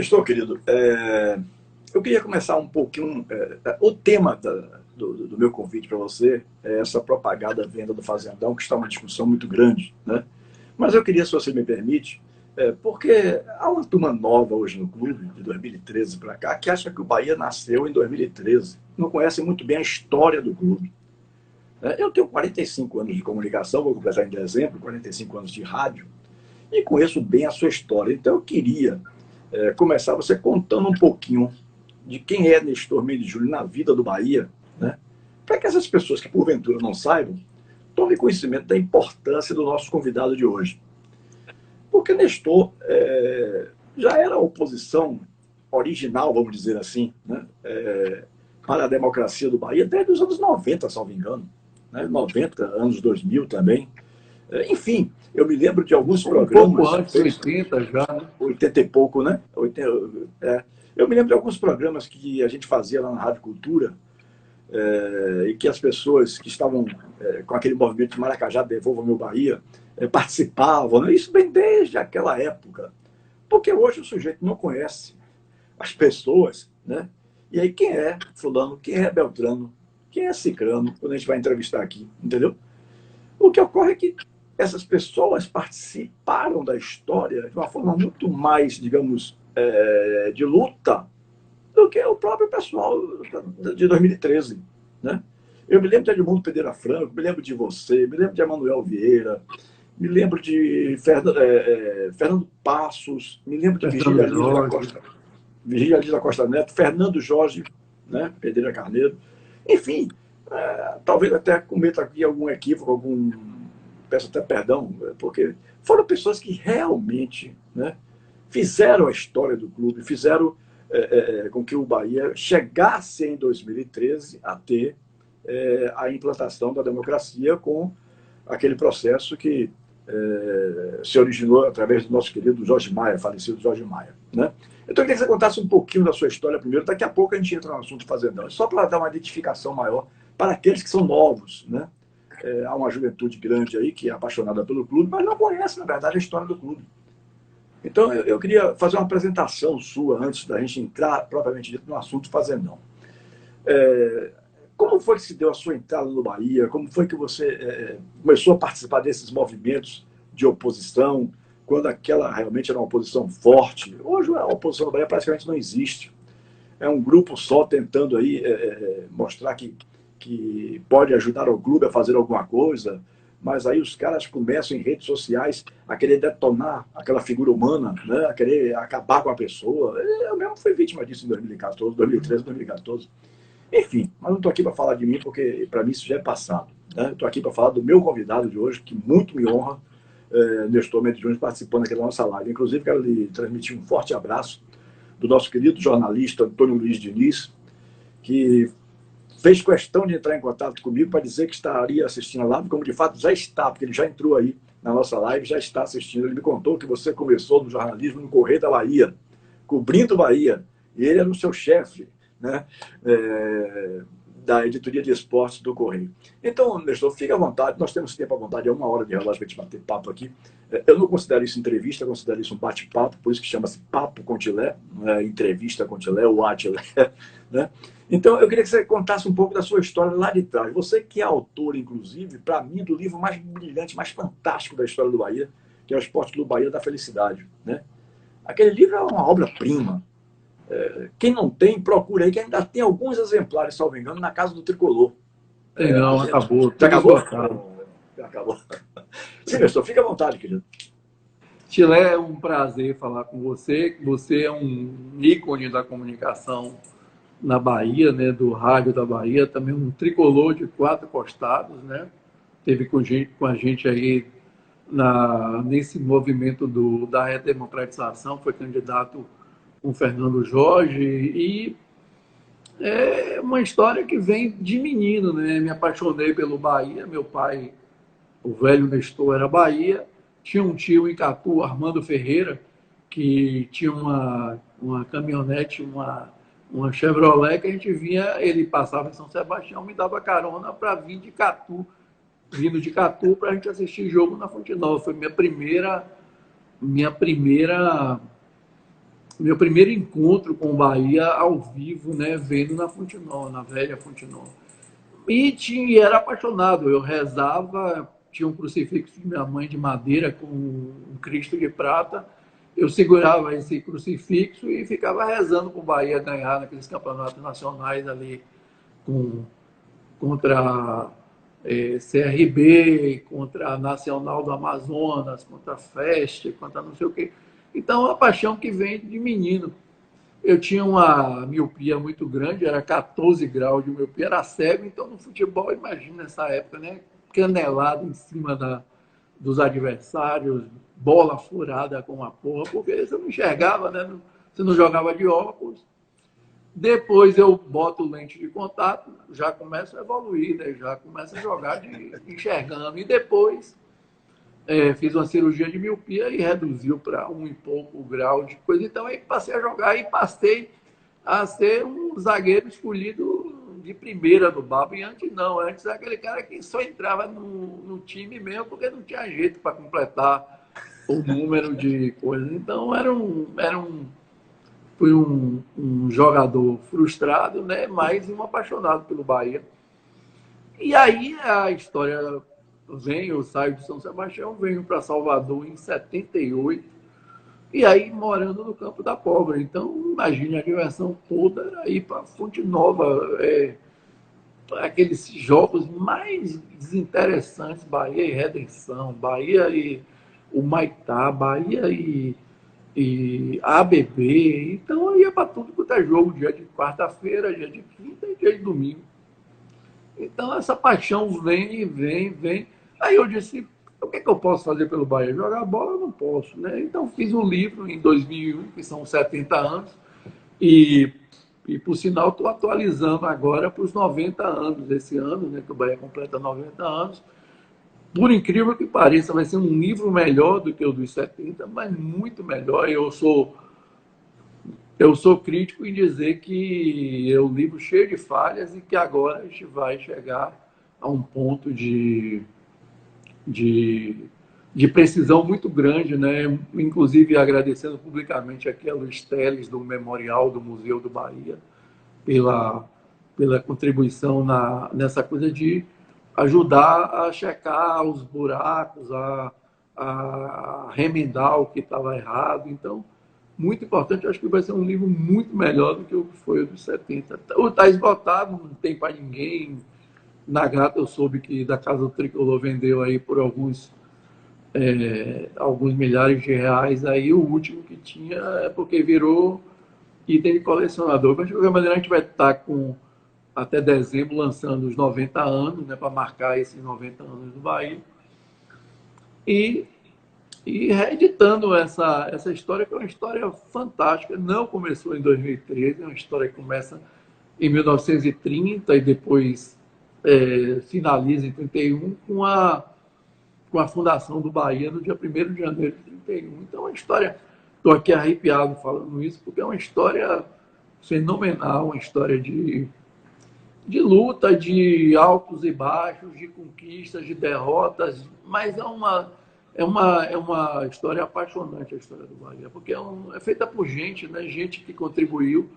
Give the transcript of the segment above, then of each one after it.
Estou, querido. Eu queria começar um pouquinho. O tema do meu convite para você é essa propagada venda do Fazendão, que está uma discussão muito grande, né? Mas eu queria, se você me permite, porque há uma turma nova hoje no clube, de 2013 para cá, que acha que o Bahia nasceu em 2013. Não conhece muito bem a história do clube. Eu tenho 45 anos de comunicação, vou completar em dezembro, 45 anos de rádio, e conheço bem a sua história. Então eu queria começar você contando um pouquinho de quem é Nestor Mendes Júnior na vida do Bahia, né? Para que essas pessoas que porventura não saibam, tomem conhecimento da importância do nosso convidado de hoje. Porque Nestor já era a oposição original, vamos dizer assim, né? Para a democracia do Bahia desde os anos 90, salvo engano, né? 90, anos 2000 também. Enfim, eu me lembro de alguns Um pouco programas antes, feitos 80 já, né? 80 e pouco, né? 80, eu me lembro de alguns programas que a gente fazia lá na Rádio Cultura, e que as pessoas que estavam com aquele movimento de Maracajá, Devolva Meu Bahia, participavam, né? Isso vem desde aquela época. Porque hoje o sujeito não conhece as pessoas, né? E aí quem é fulano, quem é Beltrano, quem é Cicrano, quando a gente vai entrevistar aqui, entendeu? O que ocorre é que essas pessoas participaram da história de uma forma muito mais, digamos, de luta do que o próprio pessoal de 2013. Né? Eu me lembro de Edmundo Pereira Franco, me lembro de você, me lembro de Emanuel Vieira, me lembro de Fernando Passos, me lembro de Fernando Jorge. Virgília Lins da Costa Neto, Fernando Jorge, né? Pedreira Carneiro. Enfim, talvez até cometa aqui algum equívoco, peço até perdão, porque foram pessoas que realmente, né, fizeram a história do clube, fizeram com que o Bahia chegasse em 2013 a ter a implantação da democracia com aquele processo que se originou através do nosso querido Jorge Maia, falecido Jorge Maia. Né? Então, eu queria que você contasse um pouquinho da sua história primeiro, daqui a pouco a gente entra no assunto fazendão, só para dar uma identificação maior para aqueles que são novos. Né? Há uma juventude grande aí que é apaixonada pelo clube, mas não conhece, na verdade, a história do clube. Então, eu queria fazer uma apresentação sua antes da gente entrar, propriamente dito, no assunto fazendão. Como foi que se deu a sua entrada no Bahia? Como foi que você começou a participar desses movimentos de oposição, quando aquela realmente era uma oposição forte? Hoje a oposição no Bahia praticamente não existe. É um grupo só tentando aí mostrar que pode ajudar o clube a fazer alguma coisa, mas aí os caras começam em redes sociais a querer detonar aquela figura humana, né? A querer acabar com a pessoa. Eu mesmo fui vítima disso em 2014, 2013, 2014. Enfim, mas não estou aqui para falar de mim, porque para mim isso já é passado. Né? Estou aqui para falar do meu convidado de hoje, que muito me honra, Nestor Mendes Júnior, participando aqui da nossa live. Inclusive, quero lhe transmitir um forte abraço do nosso querido jornalista Antônio Luiz Diniz, que fez questão de entrar em contato comigo para dizer que estaria assistindo a live, como de fato já está, porque ele já entrou aí na nossa live, já está assistindo. Ele me contou que você começou no jornalismo no Correio da Bahia, cobrindo Bahia, e ele era o seu chefe, né, da editoria de esportes do Correio. Então, Nestor, fique à vontade, nós temos tempo à vontade, é 1 hora de relógio para a gente bater papo aqui. Eu não considero isso entrevista, eu considero isso um bate-papo, por isso que chama-se Papo com Tilé, não é entrevista com Tilé ou Atilé, né? Então, eu queria que você contasse um pouco da sua história lá de trás. Você que é autor, inclusive, para mim, do livro mais brilhante, mais fantástico da história do Bahia, que é o Esporte Clube Bahia da Felicidade. Né? Aquele livro é uma obra-prima. Quem não tem, procura aí, que ainda tem alguns exemplares, salvo engano, na casa do Tricolor. Tem não, acabou, Já tudo acabou? esgotado. Já acabou. Sim, Nestor, fica à vontade, querido. Chilé, é um prazer falar com você. Você é um ícone da comunicação na Bahia, né, do rádio da Bahia, também um tricolor de 4 costados, né? Teve com a gente aí nesse movimento da redemocratização, foi candidato com Fernando Jorge e é uma história que vem de menino, né? Me apaixonei pelo Bahia, meu pai, o velho Nestor, era Bahia, tinha um tio em Catu, Armando Ferreira, que tinha uma caminhonete, uma Chevrolet, que a gente vinha, ele passava em São Sebastião, me dava carona para vir de Catu, vindo de Catu para a gente assistir jogo na Fonte Nova. Foi minha primeira meu primeiro encontro com o Bahia ao vivo, né, vendo na Fonte Nova, na velha Fonte Nova. E era apaixonado, eu rezava, tinha um crucifixo de minha mãe de madeira com um Cristo de prata, eu segurava esse crucifixo e ficava rezando para o Bahia ganhar naqueles campeonatos nacionais ali com, contra CRB, contra a Nacional do Amazonas, contra a Feste, contra não sei o quê. Então, é uma paixão que vem de menino. Eu tinha uma miopia muito grande, era 14 graus de miopia, era cego, então no futebol, imagina essa época, né? Canelado em cima dos adversários, bola furada com a porra, porque você não enxergava, né? Você não jogava de óculos. Depois eu boto lente de contato, já começo a evoluir, né? Já começo a jogar enxergando. E depois fiz uma cirurgia de miopia e reduziu para 1 e pouco grau de coisa. Então aí passei a jogar e passei a ser um zagueiro escolhido de primeira do Babo. E antes não, antes era aquele cara que só entrava no time mesmo porque não tinha jeito para completar o número de coisas. Então fui um jogador frustrado, né? Mas um apaixonado pelo Bahia. E aí a história vem, eu saio de São Sebastião, venho para Salvador em 78, e aí morando no Campo da Pólvora. Então, imagine, a diversão toda era ir para Fonte Nova, aqueles jogos mais desinteressantes, Bahia e Redenção, Bahia e o Maitá, Bahia e ABB. Então, eu ia para tudo quanto é jogo, dia de quarta-feira, dia de quinta e dia de domingo. Então, essa paixão vem, vem, vem. Aí eu disse, o que é que eu posso fazer pelo Bahia? Jogar bola eu não posso, né? Então, fiz um livro em 2001, que são 70 anos, e por sinal, estou atualizando agora para os 90 anos desse ano, né? Que o Bahia completa 90 anos. Por incrível que pareça, vai ser um livro melhor do que o dos 70, mas muito melhor. Eu sou crítico em dizer que é um livro cheio de falhas e que agora a gente vai chegar a um ponto de, de precisão muito grande, né? Inclusive agradecendo publicamente aqui a Luiz Teles, do Memorial do Museu do Bahia, pela contribuição nessa coisa de ajudar a checar os buracos, a remendar o que estava errado. Então, muito importante, eu acho que vai ser um livro muito melhor do que o que foi o dos 70. Está esgotado, não tem para ninguém. Na Gata eu soube que da Casa do Tricolor vendeu aí por alguns milhares de reais. Aí o último que tinha é porque virou item de colecionador. Mas de qualquer maneira a gente vai estar com até dezembro lançando os 90 anos, né, para marcar esses 90 anos do Bahia. E reeditando essa história, que é uma história fantástica. Não começou em 2013, é uma história que começa em 1930 e depois finaliza em 31 com a fundação do Bahia no dia 1º de janeiro de 31. Então, é uma história, estou aqui arrepiado falando isso, porque é uma história fenomenal, uma história de luta, de altos e baixos, de conquistas, de derrotas, mas é uma história apaixonante, a história do Bahia, porque é feita por gente, né? Gente que contribuiu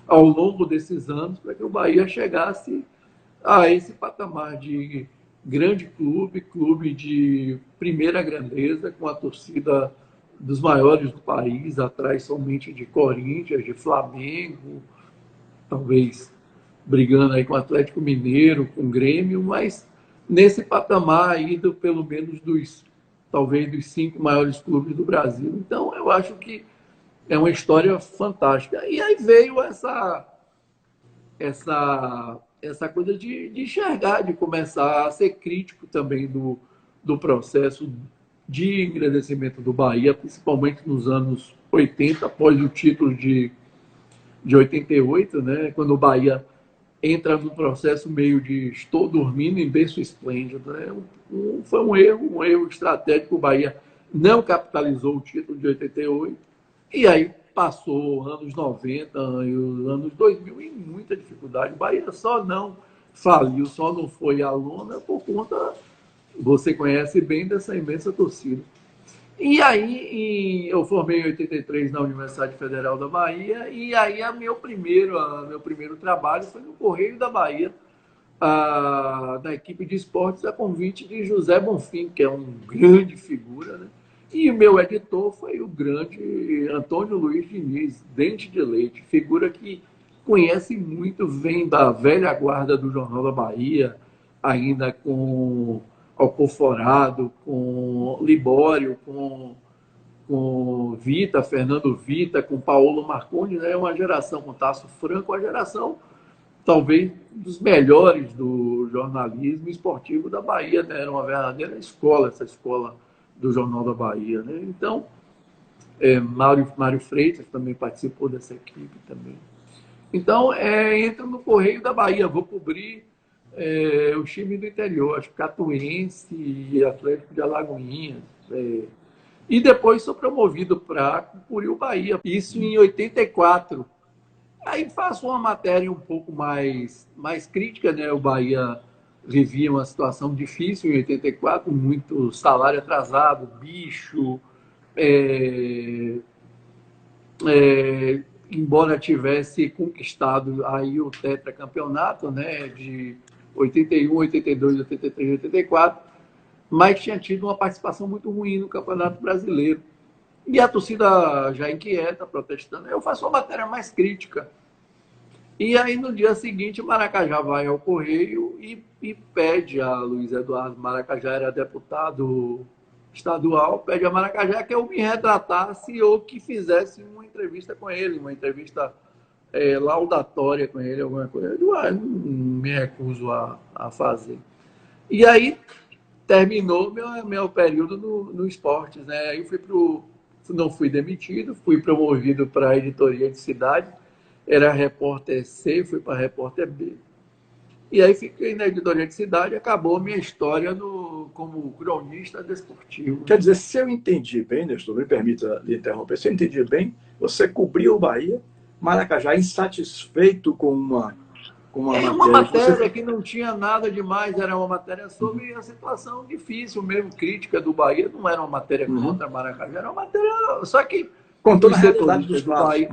ao longo desses anos para que o Bahia chegasse a esse patamar de grande clube de primeira grandeza, com a torcida dos maiores do país, atrás somente de Corinthians, de Flamengo, talvez brigando aí com o Atlético Mineiro, com o Grêmio, mas nesse patamar aí pelo menos talvez dos 5 maiores clubes do Brasil. Então, eu acho que é uma história fantástica. E aí veio essa coisa de enxergar, de começar a ser crítico também do processo de engrandecimento do Bahia, principalmente nos anos 80, após o título de 88, né, quando o Bahia entra no processo meio de estou dormindo em berço esplêndido. Né? Foi um erro estratégico. O Bahia não capitalizou o título de 88 e aí passou anos 90 e os anos 2000 em muita dificuldade. O Bahia só não faliu, só não foi à lona por conta, você conhece bem, dessa imensa torcida. E aí, eu formei em 83 na Universidade Federal da Bahia, e aí meu primeiro trabalho foi no Correio da Bahia, da equipe de esportes, a convite de José Bonfim, que é um grande figura, né? E o meu editor foi o grande Antônio Luiz Diniz, Dente de Leite, figura que conhece muito, vem da velha guarda do Jornal da Bahia, ainda com Alcoforado, com Libório, com Vita, Fernando Vita, com Paulo Marconi, né? Uma geração com Tasso Franco, uma geração talvez dos melhores do jornalismo esportivo da Bahia, né? Era uma verdadeira escola, essa escola do Jornal da Bahia, né? Então, Mário Freitas também participou dessa equipe também. Então, entro no Correio da Bahia, vou cobrir o time do interior, acho que Catuense e Atlético de Alagoinhas. E depois sou promovido para Curiú Bahia, isso em 84. Aí faço uma matéria um pouco mais crítica, né? O Bahia vivia uma situação difícil em 84, muito salário atrasado, bicho, embora tivesse conquistado aí o tetracampeonato, né? De 81, 82, 83, 84, mas tinha tido uma participação muito ruim no Campeonato Brasileiro. E a torcida já inquieta, protestando. Eu faço uma matéria mais crítica. E aí, no dia seguinte, Maracajá vai ao Correio e pede a Luiz Eduardo Maracajá, era deputado estadual, pede a Maracajá que eu me retratasse ou que fizesse uma entrevista com ele, uma entrevista laudatória com ele, alguma coisa. Eu digo, não me recuso a fazer. E aí, terminou meu período no esportes, né? Aí não fui demitido, fui promovido para a editoria de cidade, era repórter C, fui para repórter B. E aí fiquei na editoria de cidade, acabou minha história como cronista desportivo. Quer dizer, se eu entendi bem, Nestor, me permita lhe interromper, se eu entendi bem, você cobriu o Bahia, Maracajá insatisfeito com uma matéria que não tinha nada demais, era uma matéria sobre a situação difícil mesmo, crítica do Bahia, não era uma matéria contra Maracajá, era uma matéria... Só que contando a realidade dos Bahia,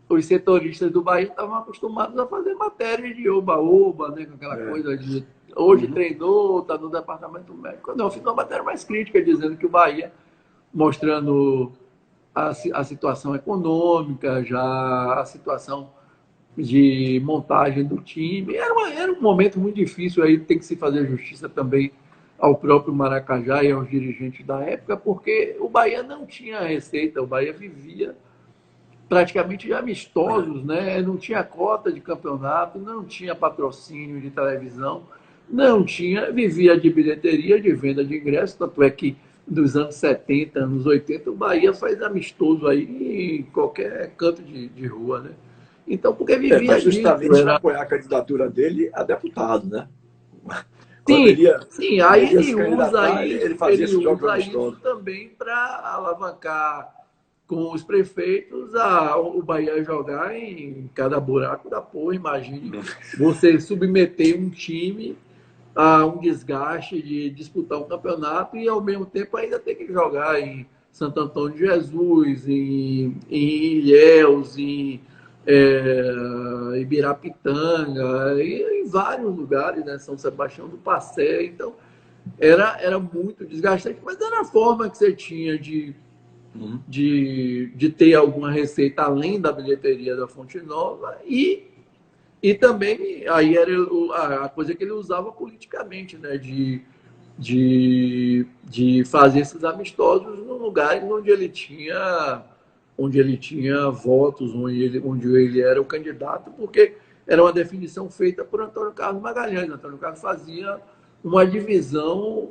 os setoristas do Bahia estavam acostumados a fazer matéria de oba-oba, né, com aquela coisa de hoje treinou, está no departamento médico. Não, eu fiz uma matéria mais crítica, dizendo que o Bahia, mostrando a situação econômica, já a situação de montagem do time. Era um momento muito difícil, aí tem que se fazer justiça também ao próprio Maracajá e aos dirigentes da época, porque o Bahia não tinha receita, o Bahia vivia praticamente de amistosos, né? Não tinha cota de campeonato, não tinha patrocínio de televisão, vivia de bilheteria, de venda de ingressos, tanto é que dos anos 70, anos 80, o Bahia faz amistoso aí em qualquer canto de rua, né? Então, porque vivia mas justamente para apoiar a candidatura dele a deputado, né? Sim, aí ele fazia esse jogo isso também para alavancar com os prefeitos o Bahia jogar em cada buraco da porra. Imagine você submeter um time a um desgaste de disputar um campeonato e, ao mesmo tempo, ainda ter que jogar em Santo Antônio de Jesus, em Ilhéus, em Ibirapitanga, e em vários lugares, né? São Sebastião do Passé. Então, era muito desgastante, mas era a forma que você tinha de ter alguma receita além da bilheteria da Fonte Nova e também aí era a coisa que ele usava politicamente, né? De fazer esses amistosos em lugares onde ele tinha votos, onde ele era o candidato, porque era uma definição feita por Antônio Carlos Magalhães. Antônio Carlos fazia uma divisão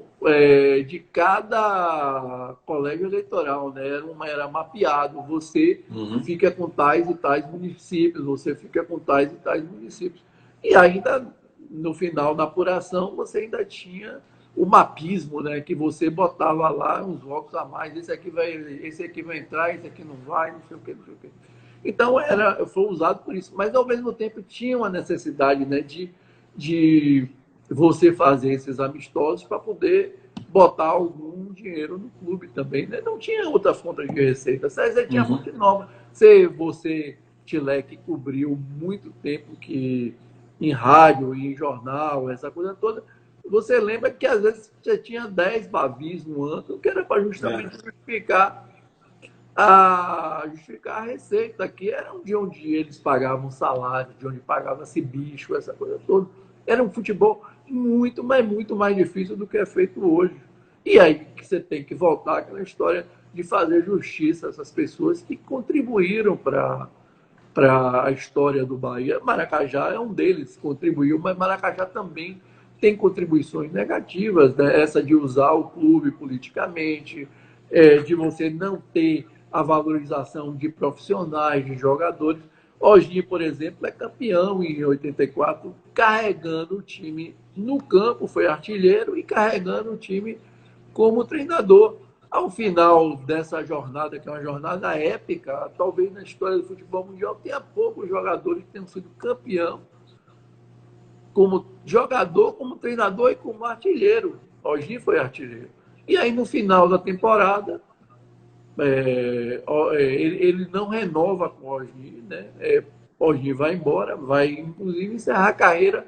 de cada colégio eleitoral, né? Era mapeado. Você fica com tais e tais municípios, você fica com tais e tais municípios. E ainda, no final da apuração, você ainda tinha o mapismo, né? Que você botava lá uns votos a mais, esse aqui vai entrar, esse aqui não vai, não sei o quê, não sei o quê. Então, foi usado por isso. Mas, ao mesmo tempo, tinha uma necessidade, né, de você fazer esses amistosos para poder botar algum dinheiro no clube também, né? Não tinha outra fonte de receita. Você tinha muito nova. Você, Tilé, que cobriu muito tempo que em rádio, em jornal, essa coisa toda, você lembra que às vezes você tinha 10 bavis no ano, que era para justamente justificar a receita, que era de onde eles pagavam salário, de onde pagava-se bicho, essa coisa toda. Era um futebol muito, mas muito mais difícil do que é feito hoje. E aí que você tem que voltar àquela história de fazer justiça a essas pessoas que contribuíram para a história do Bahia. Maracajá é um deles, contribuiu, mas Maracajá também tem contribuições negativas, né? Essa de usar o clube politicamente, de você não ter a valorização de profissionais, de jogadores. Hoje, por exemplo, é campeão em 84, carregando o time no campo, foi artilheiro e carregando o time como treinador. Ao final dessa jornada, que é uma jornada épica, talvez na história do futebol mundial tenha poucos jogadores que tenham sido campeão como jogador, como treinador e como artilheiro. Hoje foi artilheiro. E aí, no final da temporada, ele não renova com o Osni, né? Osni vai embora, vai inclusive encerrar a carreira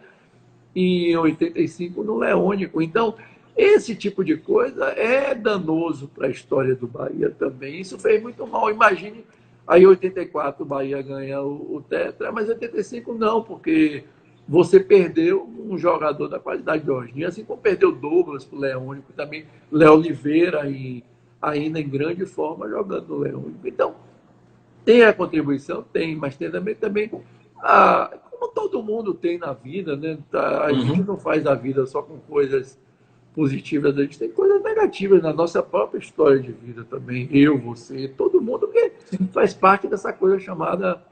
em 85 no Leônico. Então, esse tipo de coisa é danoso para a história do Bahia também. Isso fez muito mal. Imagine, aí em 84 o Bahia ganha o Tetra, mas em 85 não, porque você perdeu um jogador da qualidade de Osni, assim como perdeu Douglas para o Leônico, também Léo Oliveira ainda em grande forma jogando no Leônico. Então, tem a contribuição? Tem, mas tem também como todo mundo tem na vida, né? A gente não faz a vida só com coisas positivas, a gente tem coisas negativas na nossa própria história de vida também. Eu, você, todo mundo que faz parte dessa coisa chamada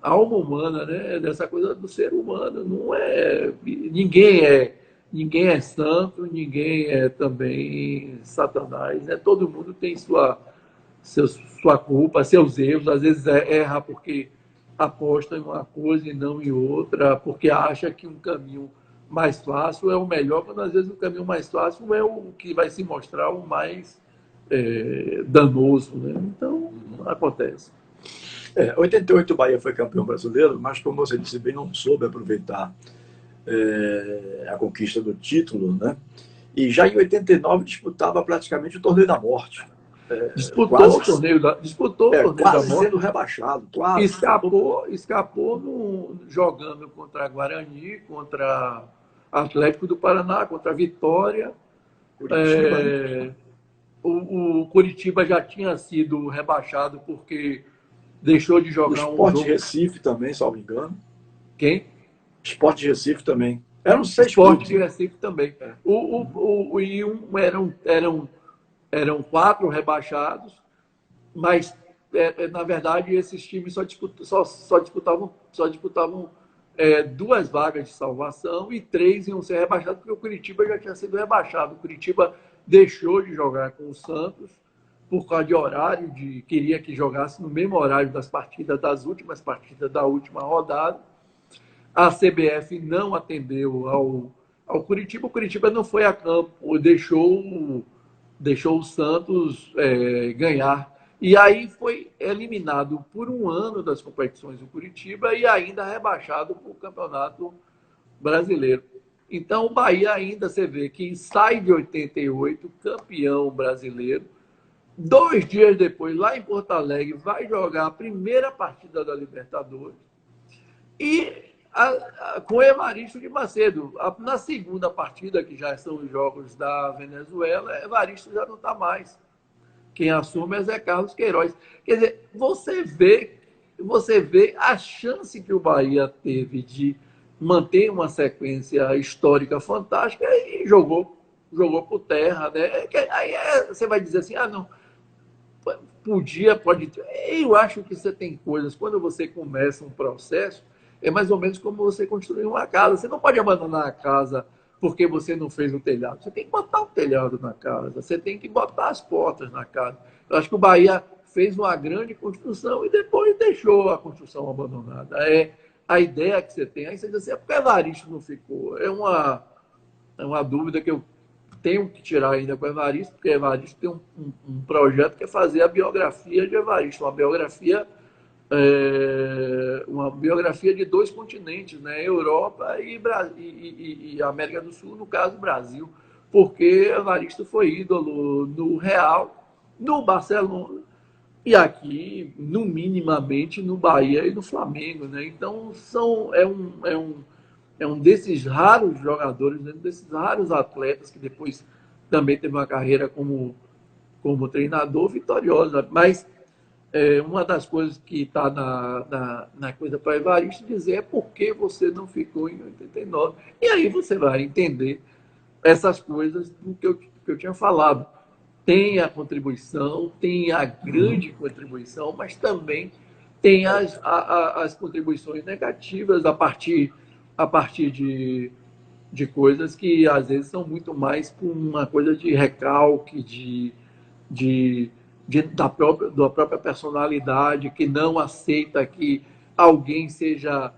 alma humana, né? Dessa coisa do ser humano. Não é ninguém é santo, ninguém é também Satanás, né? Todo mundo tem sua culpa, seus erros, às vezes erra porque aposta em uma coisa e não em outra, porque acha que um caminho mais fácil é o melhor, quando às vezes o caminho mais fácil é o que vai se mostrar o mais danoso, né? Então, acontece. 88 o Bahia foi campeão brasileiro, mas como você disse bem, não soube aproveitar a conquista do título, né? E já em 89 disputava praticamente o torneio da morte. Disputou o torneio da quase morte. Sendo rebaixado, quase. Escapou jogando contra Guarani, contra Atlético do Paraná, contra Vitória. Curitiba, o Curitiba já tinha sido rebaixado porque deixou de jogar um jogo. O Sport Recife também, salvo engano. Quem? Sport de Recife também. Eram 6 Sport de Recife também. Eram 4 rebaixados, mas na verdade esses times só disputavam 2 vagas de salvação e 3 iam ser rebaixados porque o Curitiba já tinha sido rebaixado. O Curitiba deixou de jogar com o Santos por causa de horário, queria que jogasse no mesmo horário das últimas partidas da última rodada. A CBF não atendeu ao Curitiba. O Curitiba não foi a campo, deixou o Santos ganhar. E aí foi eliminado por um ano das competições do Curitiba e ainda rebaixado para o Campeonato Brasileiro. Então, o Bahia ainda, você vê que sai de 88 campeão brasileiro. 2 dias depois, lá em Porto Alegre, vai jogar a primeira partida da Libertadores. E com Evaristo de Macedo. Na segunda partida, que já são os jogos da Venezuela, Evaristo já não está mais. Quem assume é Zé Carlos Queiroz. Quer dizer, você vê a chance que o Bahia teve de manter uma sequência histórica fantástica e jogou por terra, né? Aí você vai dizer assim, não, pode. Eu acho que você tem coisas, quando você começa um processo, é mais ou menos como você construir uma casa. Você não pode abandonar a casa porque você não fez o telhado. Você tem que botar o telhado na casa, você tem que botar as portas na casa. Eu acho que o Bahia fez uma grande construção e depois deixou a construção abandonada. É a ideia que você tem. Aí você diz assim, por que Evaristo não ficou? É uma dúvida que eu tenho que tirar ainda com o Evaristo, porque o Evaristo tem um projeto que é fazer a biografia de Evaristo, uma biografia de 2 continentes, né? Europa e América do Sul, no caso Brasil, porque Evaristo foi ídolo no Real, no Barcelona e aqui, no minimamente, no Bahia e no Flamengo, né? Então é um desses raros jogadores, né? Desses raros atletas que depois também teve uma carreira como treinador vitoriosa, mas uma das coisas que está na coisa para Evaristo dizer é por que você não ficou em 89. E aí você vai entender essas coisas do que eu tinha falado. Tem a contribuição, tem a grande contribuição, mas também tem as contribuições negativas a partir de coisas que às vezes são muito mais por uma coisa de recalque, da própria personalidade, que não aceita que alguém seja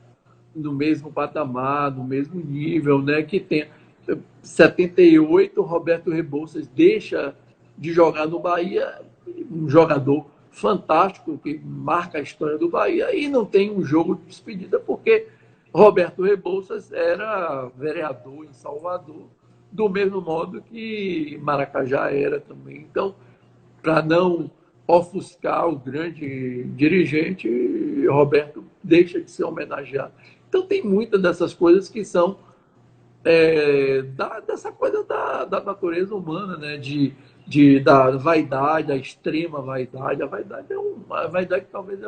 no mesmo patamar, no mesmo nível, né? Que tem 78, Roberto Rebouças deixa de jogar no Bahia, um jogador fantástico que marca a história do Bahia, e não tem um jogo de despedida porque Roberto Rebouças era vereador em Salvador, do mesmo modo que Maracajá era também. Então, para não ofuscar o grande dirigente, Roberto deixa de ser homenageado. Então, tem muitas dessas coisas que são dessa coisa da natureza humana, né? Da vaidade, da extrema vaidade. A vaidade a vaidade talvez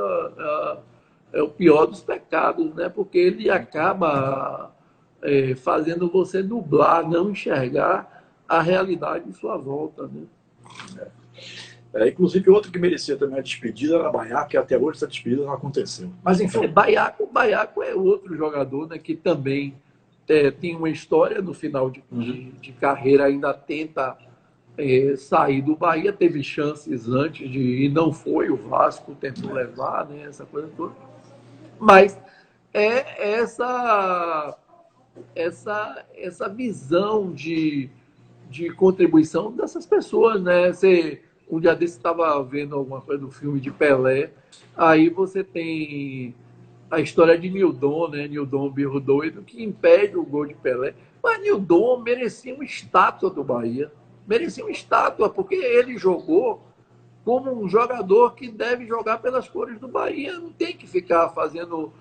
é o pior dos pecados, né? Porque ele acaba fazendo você nublar, não enxergar a realidade em sua volta, né? Inclusive, outro que merecia também a despedida era Baiaco, que até hoje essa despedida não aconteceu. Mas, enfim. Baiaco é outro jogador, né, que também tem uma história no final de carreira, ainda tenta sair do Bahia, teve chances antes de ir, não foi, o Vasco tentou levar, né, essa coisa toda. Mas é essa visão de contribuição dessas pessoas, né? Um dia desse estava vendo alguma coisa do filme de Pelé, aí você tem a história de Nildon, né? Nildon Birro Doido, que impede o gol de Pelé. Mas Nildon merecia uma estátua do Bahia. Merecia uma estátua, porque ele jogou como um jogador que deve jogar pelas cores do Bahia. Não tem que ficar fazendo,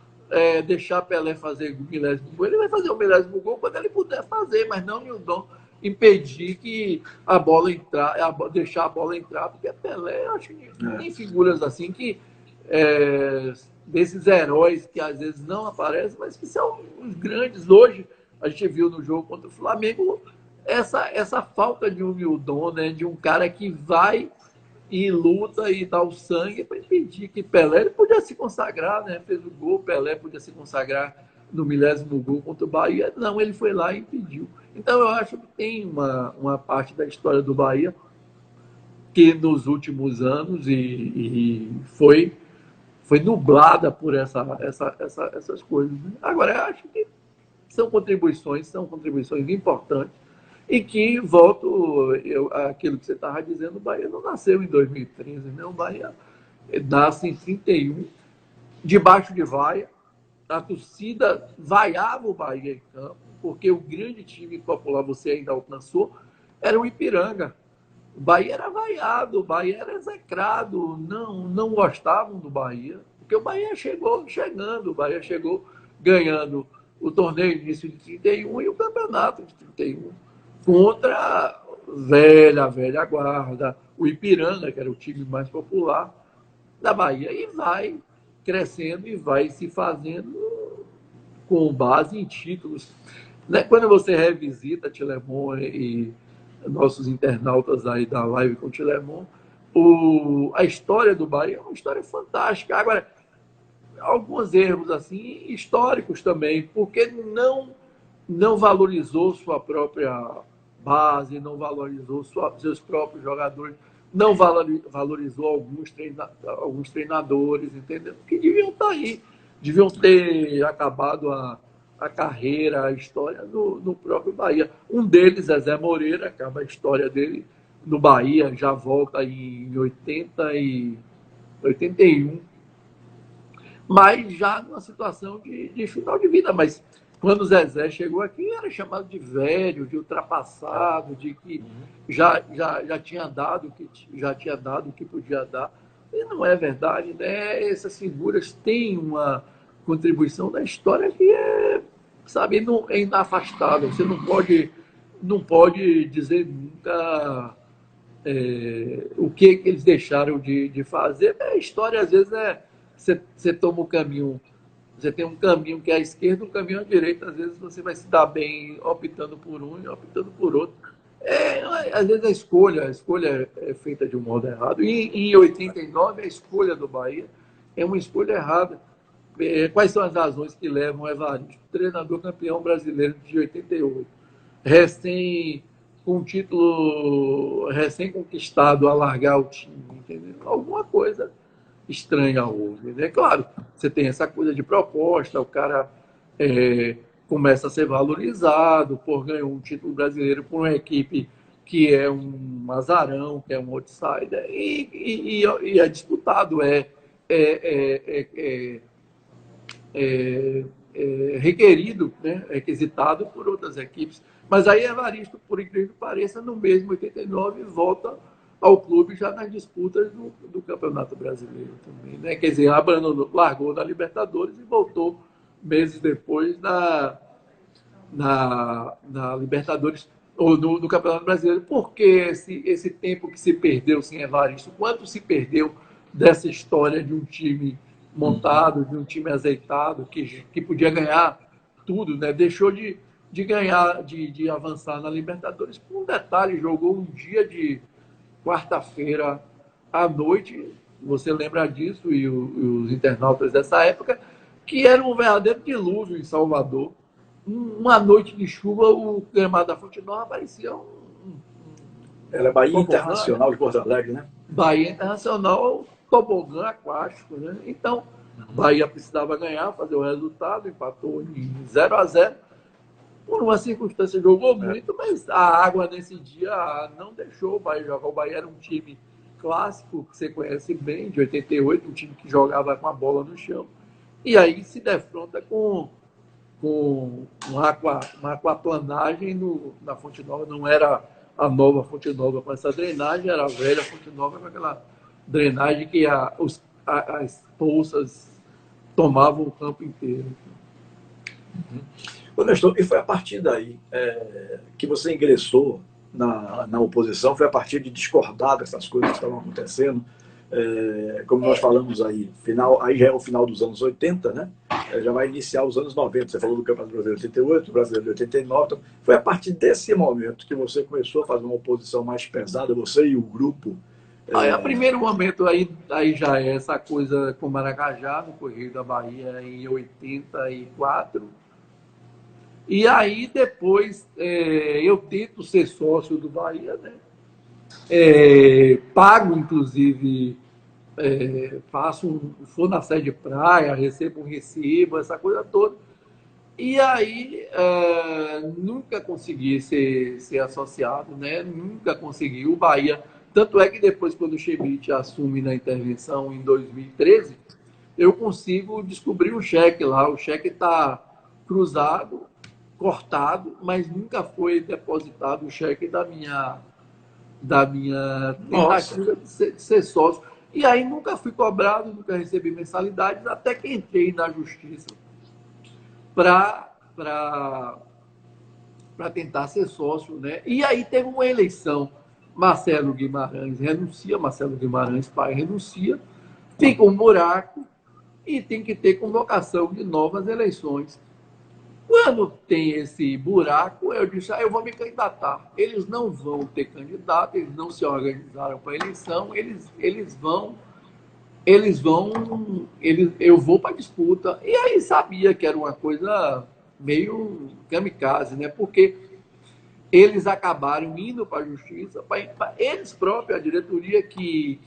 deixar Pelé fazer o milésimo gol. Ele vai fazer o milésimo gol quando ele puder fazer, mas não Nildon impedir que a bola entrar, deixar a bola entrar, porque Pelé, acho que tem figuras assim que desses heróis que às vezes não aparecem, mas que são os grandes. Hoje a gente viu no jogo contra o Flamengo essa falta de humildão, né? De um cara que vai e luta e dá o sangue para impedir que Pelé, ele podia se consagrar, né? Fez o gol, Pelé podia se consagrar no milésimo gol contra o Bahia. Não, ele foi lá e impediu. Então eu acho que tem uma parte da história do Bahia que nos últimos anos e foi nublada por essas coisas, né? Agora, eu acho que são contribuições importantes e que, aquilo que você estava dizendo, o Bahia não nasceu em 2013, né? O Bahia nasce em 31, debaixo de vaia. A torcida vaiava o Bahia em campo, porque o grande time popular, você ainda alcançou, era o Ipiranga. O Bahia era vaiado, o Bahia era execrado, não gostavam do Bahia, porque o Bahia chegou chegando, o Bahia chegou ganhando o torneio início de 31 e o campeonato de 31, contra a velha guarda, o Ipiranga, que era o time mais popular da Bahia, e vai crescendo e vai se fazendo com base em títulos. Quando você revisita Tilemon e nossos internautas aí da live com o Tilemon, a história do Bahia é uma história fantástica. Agora, alguns erros assim históricos também, porque não valorizou sua própria base, não valorizou seus próprios jogadores, não valorizou alguns treinadores, entendeu? Que deviam estar aí, deviam ter acabado a carreira, a história no próprio Bahia. Um deles é Zé Moreira, acaba a história dele no Bahia, já volta em 81, mas já numa situação de final de vida. Mas quando o Zezé chegou aqui, era chamado de velho, de ultrapassado, de que já tinha dado o que podia dar. E não é verdade, né? Essas figuras têm uma contribuição da história que é, sabe, não, é inafastável. Você não pode dizer nunca o que eles deixaram de fazer. A história, às vezes, você toma o caminho, você tem um caminho que é à esquerda, um caminho à direita, às vezes você vai se dar bem optando por um e optando por outro. Às vezes a escolha é feita de um modo errado. E em 89, a escolha do Bahia é uma escolha errada. Quais são as razões que levam o Evaristo, treinador campeão brasileiro de 88, recém com um título recém-conquistado, a largar o time, entendeu? Alguma coisa estranha houve, né? Claro, você tem essa coisa de proposta, o cara começa a ser valorizado por ganhar um título brasileiro por uma equipe que é um azarão, que é um outsider, e é disputado, é, requerido, né, requisitado por outras equipes. Mas aí Evaristo, por incrível que pareça, no mesmo 89, volta ao clube já nas disputas do Campeonato Brasileiro também, né? Quer dizer, largou da Libertadores e voltou meses depois na Libertadores, ou no Campeonato Brasileiro. Por que esse tempo que se perdeu sem Evaristo? Quanto se perdeu dessa história de um time montado, de um time azeitado, que podia ganhar tudo, né? Deixou de ganhar, de avançar na Libertadores. Por um detalhe, jogou um dia de quarta-feira à noite, você lembra disso, e os internautas dessa época, que era um verdadeiro dilúvio em Salvador. Uma noite de chuva, o gramado da Fonte Nova parecia Era Bahia Internacional de Porto Alegre, né? Bahia Internacional, tobogã aquático, né? Então, Bahia precisava ganhar, fazer o resultado, empatou em 0-0. Por uma circunstância, jogou muito, mas a água nesse dia não deixou o Bahia jogar. O Bahia era um time clássico, que você conhece bem, de 88, um time que jogava com a bola no chão. E aí se defronta com uma aquaplanagem na Fonte Nova. Não era a nova Fonte Nova com essa drenagem, era a velha Fonte Nova com aquela drenagem que as poças tomavam o campo inteiro. Ô, Nestor, e foi a partir daí que você ingressou na oposição? Foi a partir de discordar dessas coisas que estavam acontecendo? Como nós falamos aí já é o final dos anos 80, né? Já vai iniciar os anos 90. Você falou do Campeonato Brasileiro de 88, do Brasileiro de 89. Então, foi a partir desse momento que você começou a fazer uma oposição mais pesada, você e o grupo? Aí, a primeiro momento, aí já é essa coisa com Maracajá, no Correio da Bahia, em 84. E aí, depois, eu tento ser sócio do Bahia, né? Pago, inclusive, for na sede de praia, recebo um recibo, essa coisa toda. E aí, nunca consegui ser associado, né? Nunca consegui. O Bahia, tanto é que depois, quando o Schmidt assume na intervenção em 2013, eu consigo descobrir um cheque lá. O cheque está cruzado, cortado, mas nunca foi depositado o cheque da minha tentativa de ser sócio. E aí nunca fui cobrado, nunca recebi mensalidades, até que entrei na justiça para tentar ser sócio, né? E aí teve uma eleição. Marcelo Guimarães pai, renuncia, fica um buraco e tem que ter convocação de novas eleições. Quando tem esse buraco, eu disse, eu vou me candidatar. Eles não vão ter candidato, eles não se organizaram para a eleição, eu vou para a disputa. E aí sabia que era uma coisa meio kamikaze, né? Porque eles acabaram indo para a justiça, eles próprios, a diretoria que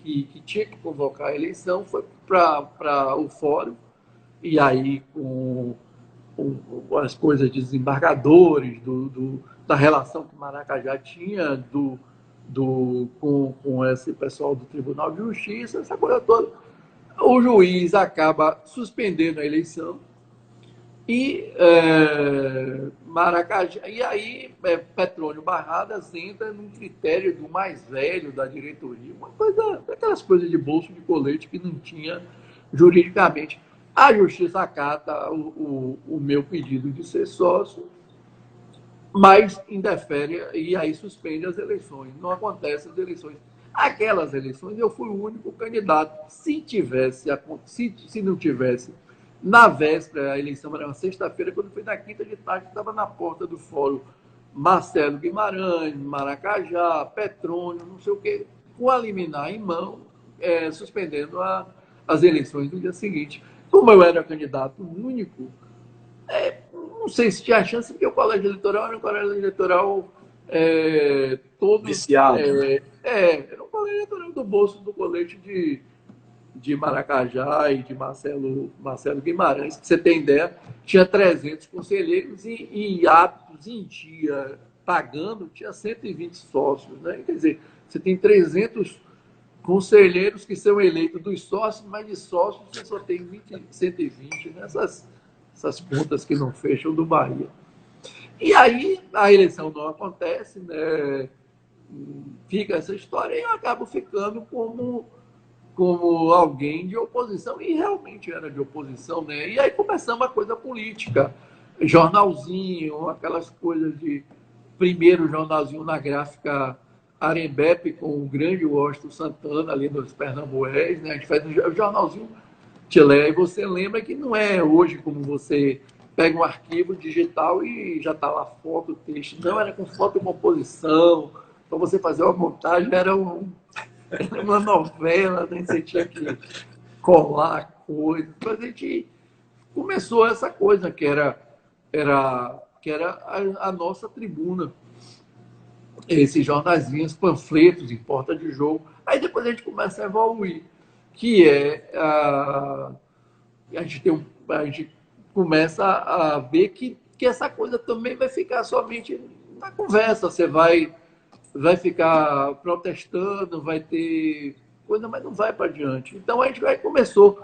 tinha que convocar a eleição, foi para o fórum, e aí com as coisas de desembargadores, da relação que Maracajá tinha com esse pessoal do Tribunal de Justiça, essa coisa toda. O juiz acaba suspendendo a eleição e Maracajá, e aí Petrônio Barradas entra num critério do mais velho da diretoria, uma coisa, aquelas coisas de bolso de colete que não tinha juridicamente. A justiça acata o meu pedido de ser sócio, mas indefere e aí suspende as eleições. Não acontecem as eleições. Aquelas eleições eu fui o único candidato. Se não tivesse, na véspera, a eleição era uma sexta-feira, quando foi na quinta de tarde, estava na porta do fórum Marcelo Guimarães, Maracajá, Petrônio, não sei o quê, com a liminar em mão, suspendendo as eleições no dia seguinte. Como eu era candidato único, não sei se tinha chance, porque o colégio eleitoral era um colégio eleitoral todo... Viciado. Era um colégio eleitoral do bolso do colete de Maracajá e de Marcelo Guimarães, que você tem ideia, tinha 300 conselheiros e atos em dia pagando, tinha 120 sócios. Né? Quer dizer, você tem 300 conselheiros que são eleitos dos sócios, mas de sócios você só tem 120, né? Essas contas que não fecham do Bahia. E aí a eleição não acontece, né? Fica essa história e eu acabo ficando como alguém de oposição, e realmente era de oposição, né? E aí começamos a coisa política, jornalzinho, aquelas coisas de primeiro jornalzinho na gráfica Arembepe com o grande Washington Santana ali nos Pernambués, né? A gente faz um jornalzinho Tilé, e você lembra que não é hoje como você pega um arquivo digital e já está lá foto, texto, não, era com foto composição, para você fazer uma montagem era uma novela, né? Você tinha que colar coisas. Então a gente começou essa coisa que era a nossa tribuna. Esses jornaizinhos, panfletos em porta de jogo. Aí depois a gente começa a evoluir, que a gente começa a ver que essa coisa também vai ficar somente na conversa. Você vai ficar protestando, vai ter coisa, mas não vai para adiante. Então a gente começou.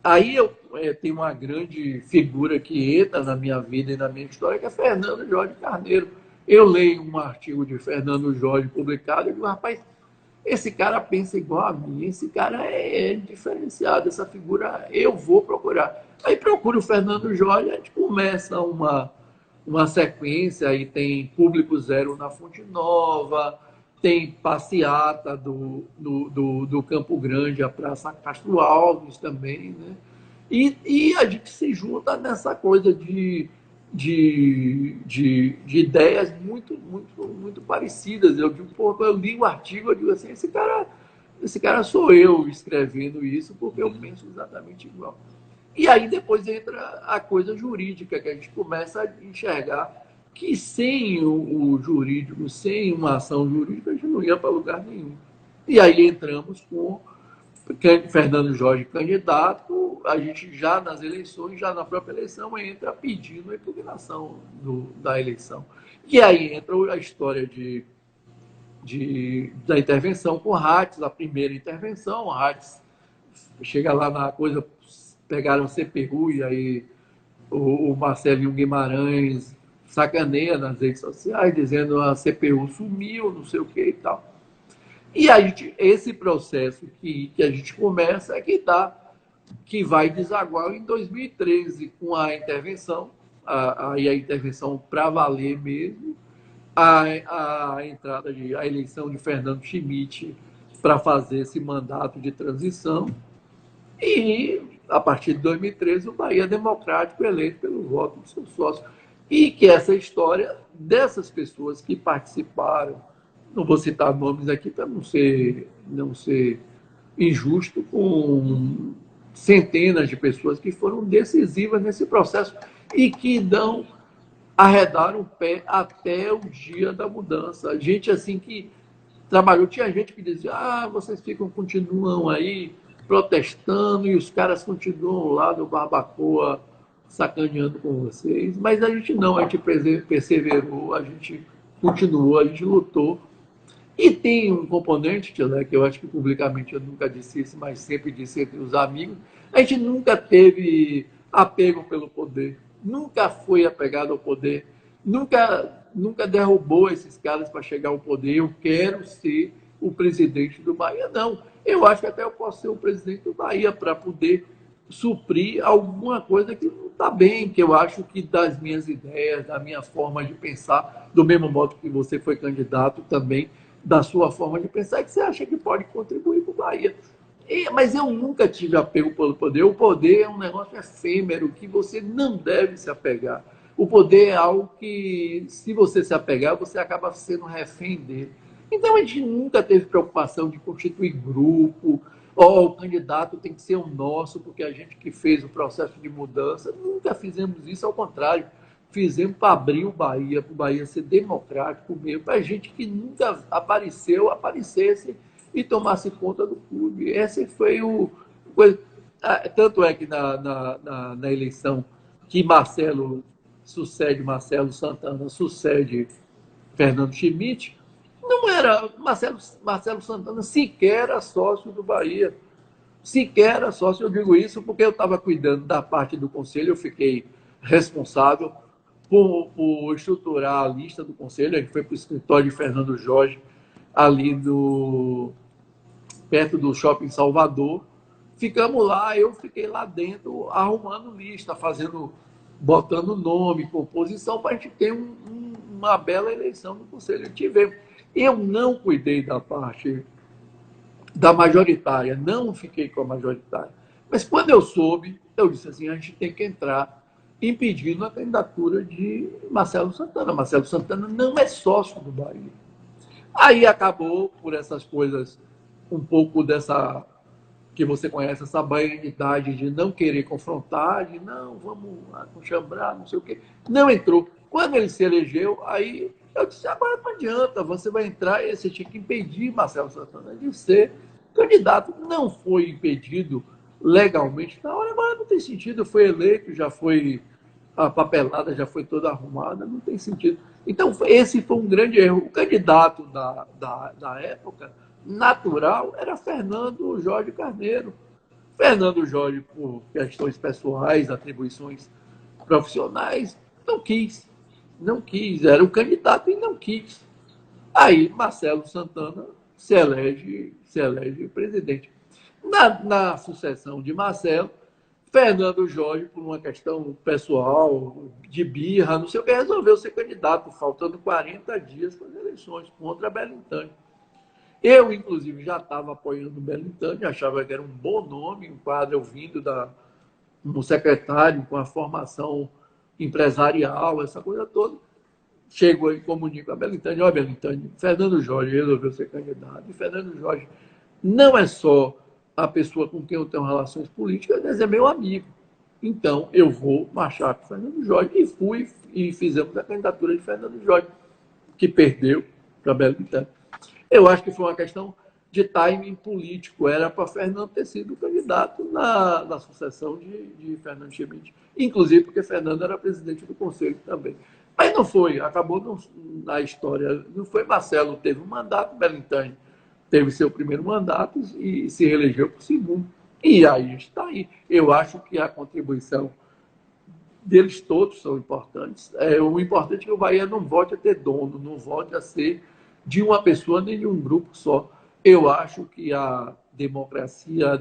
Aí eu tenho uma grande figura que entra na minha vida e na minha história, que é Fernando Jorge Carneiro. Eu leio um artigo de Fernando Jorge publicado e digo, rapaz, esse cara pensa igual a mim, esse cara é diferenciado, essa figura eu vou procurar. Aí procuro o Fernando Jorge, a gente começa uma sequência, aí tem Público Zero na Fonte Nova, tem passeata do Campo Grande à Praça Castro Alves também, né? E a gente se junta nessa coisa de ideias muito parecidas. Eu digo, pô, eu li o artigo, eu digo assim, esse cara sou eu escrevendo isso, porque eu penso exatamente igual. E aí depois entra a coisa jurídica, que a gente começa a enxergar que sem o jurídico, sem uma ação jurídica, a gente não ia para lugar nenhum. E aí entramos com Fernando Jorge candidato, a gente já nas eleições, já na própria eleição, entra pedindo a impugnação da eleição. E aí entra a história da intervenção com Ratz, a primeira intervenção. Ratz chega lá na coisa, pegaram o CPU, e aí o Marcelinho Guimarães sacaneia nas redes sociais, dizendo a CPU sumiu, não sei o que e tal. E esse processo que a gente começa que vai desaguar em 2013 com a intervenção, a intervenção para valer mesmo, a entrada a eleição de Fernando Schmidt para fazer esse mandato de transição, e a partir de 2013 o Bahia Democrático eleito pelo voto do seu sócio. E que essa história dessas pessoas que participaram, não vou citar nomes aqui para não ser injusto, com centenas de pessoas que foram decisivas nesse processo e que arredaram o pé até o dia da mudança. Gente assim que trabalhou, tinha gente que dizia, vocês continuam aí protestando e os caras continuam lá no Barbacoa sacaneando com vocês, mas a gente não, a gente perseverou, a gente continuou, a gente lutou. E tem um componente, Tilé, que eu acho que publicamente eu nunca disse isso, mas sempre disse entre os amigos, a gente nunca teve apego pelo poder, nunca foi apegado ao poder, nunca derrubou esses caras para chegar ao poder. Eu quero ser o presidente do Bahia. Não, eu acho que até eu posso ser o presidente do Bahia para poder suprir alguma coisa que não está bem, que eu acho que das minhas ideias, da minha forma de pensar, do mesmo modo que você foi candidato também, da sua forma de pensar, que você acha que pode contribuir para o Bahia. Mas eu nunca tive apego pelo poder. O poder é um negócio efêmero que você não deve se apegar. O poder é algo que, se você se apegar, você acaba sendo refém dele. Então, a gente nunca teve preocupação de constituir grupo, ou o candidato tem que ser o nosso, porque a gente que fez o processo de mudança. Nunca fizemos isso, ao contrário. Fizemos para abrir o Bahia, para o Bahia ser democrático mesmo, para a gente que nunca aparecesse e tomasse conta do clube. Esse foi o... Tanto é que na eleição que Marcelo Santana sucede Fernando Schmidt, não era Marcelo Santana sequer era sócio do Bahia. Sequer era sócio, eu digo isso porque eu estava cuidando da parte do conselho, eu fiquei responsável por estruturar a lista do conselho. A gente foi para o escritório de Fernando Jorge, ali perto do Shopping Salvador. Ficamos lá, eu fiquei lá dentro arrumando lista, botando nome, composição, para a gente ter uma bela eleição no conselho. Tivemos. Eu não cuidei da parte da majoritária, não fiquei com a majoritária. Mas quando eu soube, eu disse assim, a gente tem que entrar impedindo a candidatura de Marcelo Santana. Marcelo Santana não é sócio do Bahia. Aí acabou, por essas coisas, um pouco dessa, que você conhece, essa baianidade de não querer confrontar, de não, vamos achambrar, não sei o quê. Não entrou. Quando ele se elegeu, aí eu disse, agora não adianta, você vai entrar e você tinha que impedir Marcelo Santana de ser candidato. Não foi impedido legalmente na hora, agora não tem sentido, foi eleito, já foi, a papelada já foi toda arrumada, não tem sentido. Então, esse foi um grande erro. O candidato da época, natural, era Fernando Jorge Carneiro. Fernando Jorge, por questões pessoais, atribuições profissionais, não quis. Não quis, era o candidato e não quis. Aí, Marcelo Santana se elege presidente. Na sucessão de Marcelo, Fernando Jorge, por uma questão pessoal, de não sei o que, resolveu ser candidato, faltando 40 dias para as eleições, contra Belintani. Eu, inclusive, já estava apoiando Belintani, achava que era um bom nome, um quadro vindo um secretário com a formação empresarial, essa coisa toda. Chego e comunico a Belintani, olha, Belintani, Fernando Jorge resolveu ser candidato, e Fernando Jorge não é só a pessoa com quem eu tenho relações políticas, mas é meu amigo. Então, eu vou marchar com Fernando Jorge. E fui e fizemos a candidatura de Fernando Jorge, que perdeu para Belintani. Eu acho que foi uma questão de timing político. Era para Fernando ter sido candidato na sucessão de Fernando Schmidt. Inclusive porque Fernando era presidente do conselho também. Mas não foi, acabou na história. Não foi. Marcelo teve um mandato, Belintani teve seu primeiro mandato e se reelegeu para o segundo. E aí está aí. Eu acho que a contribuição deles todos são importantes. O importante é que o Bahia não volte a ter dono, não volte a ser de uma pessoa nem de um grupo só. Eu acho que a democracia, a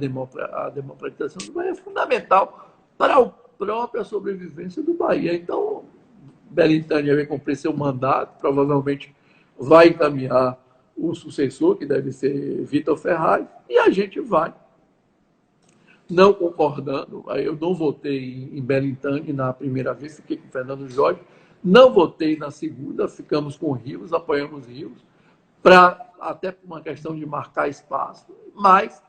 democratização do Bahia é fundamental para a própria sobrevivência do Bahia. Então, Belintani vai cumprir seu mandato, provavelmente vai encaminhar o sucessor, que deve ser Vitor Ferraz, e a gente vai. Não concordando, eu não votei em Belintani na primeira vez, fiquei com Fernando Jorge, não votei na segunda, ficamos com Rios, apoiamos Rios, até por uma questão de marcar espaço, mas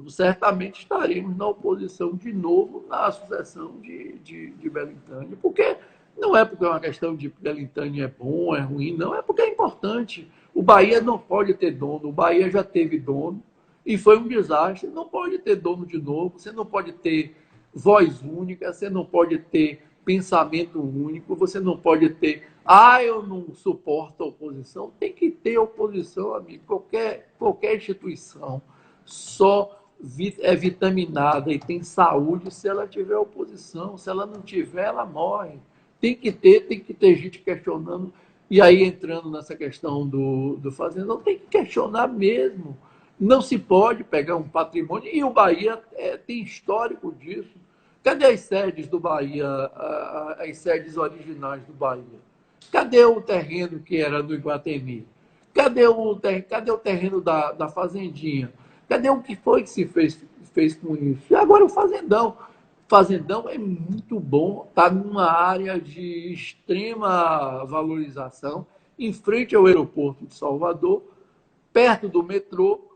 certamente estaremos na oposição de novo na sucessão de Belintani, porque não é porque é uma questão de Belintani é bom, é ruim, não, é porque é importante. O Bahia não pode ter dono, o Bahia já teve dono e foi um desastre. Não pode ter dono de novo, você não pode ter voz única, você não pode ter pensamento único, você não pode ter, eu não suporto a oposição. Tem que ter oposição, amigo. Qualquer instituição só é vitaminada e tem saúde se ela tiver oposição. Se ela não tiver, ela morre. Tem que ter gente questionando. E aí, entrando nessa questão do fazendão, tem que questionar mesmo. Não se pode pegar um patrimônio, e o Bahia tem histórico disso. Cadê as sedes do Bahia, as sedes originais do Bahia? Cadê o terreno que era do Iguatemi? Cadê o terreno da Fazendinha? Cadê o que foi que se fez com isso? E agora o Fazendão. Fazendão é muito bom, está numa área de extrema valorização, em frente ao aeroporto de Salvador, perto do metrô,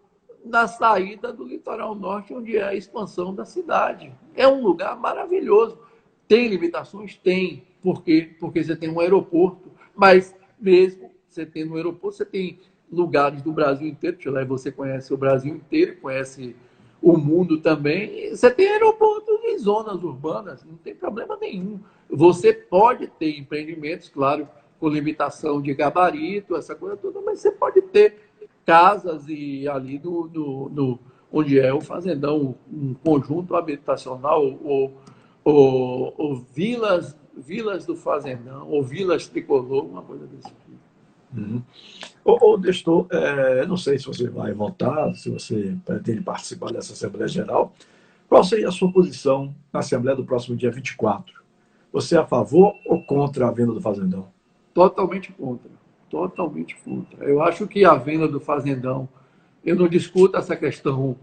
na saída do litoral norte, onde é a expansão da cidade. É um lugar maravilhoso. Tem limitações? Tem. Por quê? Porque você tem um aeroporto, mas mesmo você tendo um aeroporto, você tem lugares do Brasil inteiro, você conhece o Brasil inteiro, conhece o mundo também. Você tem aeroportos em zonas urbanas, não tem problema nenhum. Você pode ter empreendimentos, claro, com limitação de gabarito, essa coisa toda, mas você pode ter casas e ali onde é o fazendão, um conjunto habitacional ou vilas do fazendão, ou vilas tricolor, uma coisa desse tipo. Uhum. Nestor, não sei se você vai votar, se você pretende participar dessa Assembleia Geral. Qual seria a sua posição na Assembleia do próximo dia 24? Você é a favor ou contra a venda do fazendão? Totalmente contra. Totalmente contra. Eu acho que a venda do fazendão, eu não discuto essa questão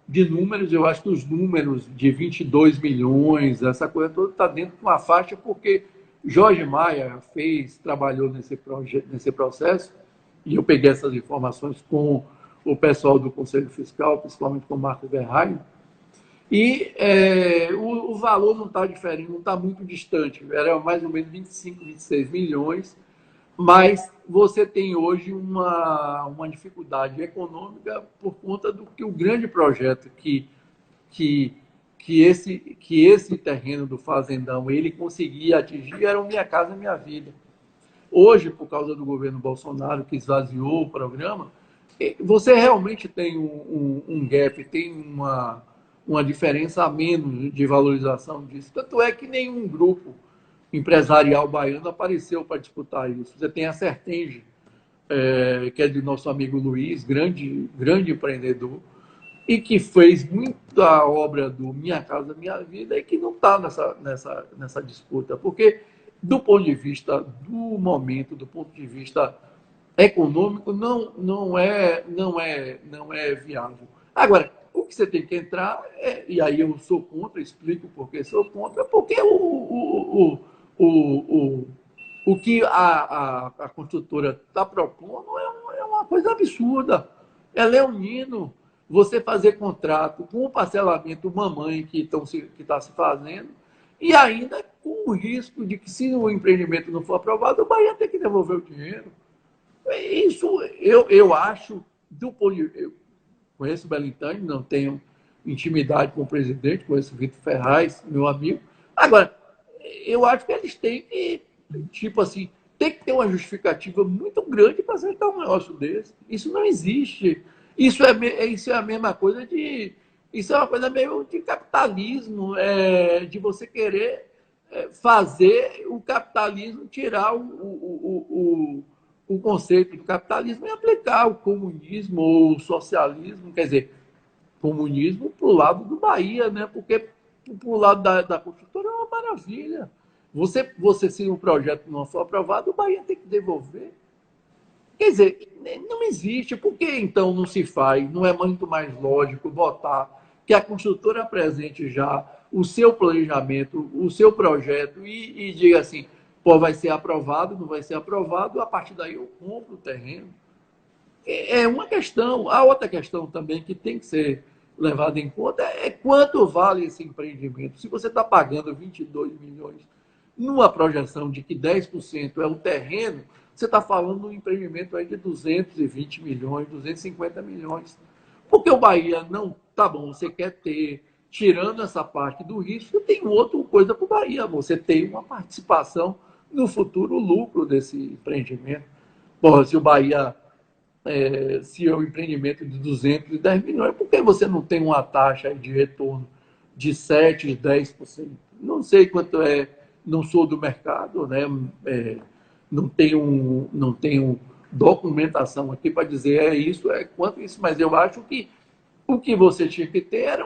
de números, eu acho que os números de 22 milhões, essa coisa toda está dentro de uma faixa, porque Jorge Maia trabalhou nesse processo, e eu peguei essas informações com o pessoal do Conselho Fiscal, principalmente com o Marco Verheyen, e o valor não está diferente, não está muito distante, era mais ou menos 25, 26 milhões, mas você tem hoje uma dificuldade econômica por conta do que o grande projeto que esse terreno do fazendão ele conseguia atingir era o Minha Casa Minha Vida. Hoje, por causa do governo Bolsonaro, que esvaziou o programa, você realmente tem um gap, tem uma diferença a menos de valorização disso. Tanto é que nenhum grupo empresarial baiano apareceu para disputar isso. Você tem a Sertenge, que é do nosso amigo Luiz, grande empreendedor, e que fez muita obra do Minha Casa Minha Vida e que não está nessa disputa, porque do ponto de vista do momento, do ponto de vista econômico, não é viável. Agora, o que você tem que entrar, e aí eu sou contra, explico por que sou contra, porque o que a construtora está propondo é uma coisa absurda. É leonino você fazer contrato com o parcelamento mamãe que está se fazendo, e ainda com o risco de que, se o empreendimento não for aprovado, o Bahia tem que devolver o dinheiro. Isso eu acho, eu conheço o Belintani, não tenho intimidade com o presidente, conheço o Vitor Ferraz, meu amigo. Agora, eu acho que eles têm que, tipo assim, tem que ter uma justificativa muito grande para aceitar um negócio desse. Isso não existe. Isso é a mesma coisa de. Isso é uma coisa meio de capitalismo, de você querer fazer o capitalismo, tirar o conceito do capitalismo e aplicar o comunismo ou o socialismo, quer dizer, comunismo para o lado do Bahia, né? Porque para o lado da construtora é uma maravilha. Se um projeto não for aprovado, o Bahia tem que devolver. Quer dizer, não existe. Por que então não se faz? Não é muito mais lógico botar que a construtora apresente já o seu planejamento, o seu projeto e diga assim, pô, vai ser aprovado, não vai ser aprovado, a partir daí eu compro o terreno. É uma questão. A outra questão também que tem que ser levada em conta é quanto vale esse empreendimento. Se você está pagando 22 milhões numa projeção de que 10% é o terreno, você está falando de um empreendimento aí de 220 milhões, 250 milhões. Porque o Bahia não... Tá bom, você quer ter tirando essa parte do risco, tem outra coisa para o Bahia. Você tem uma participação no futuro lucro desse empreendimento. Porra, se o Bahia, se é um empreendimento de 210 milhões, por que você não tem uma taxa de retorno de 7%, 10%? Não sei quanto é, não sou do mercado, né? Não tenho documentação aqui para dizer isso, quanto isso, mas eu acho que o que você tinha que ter era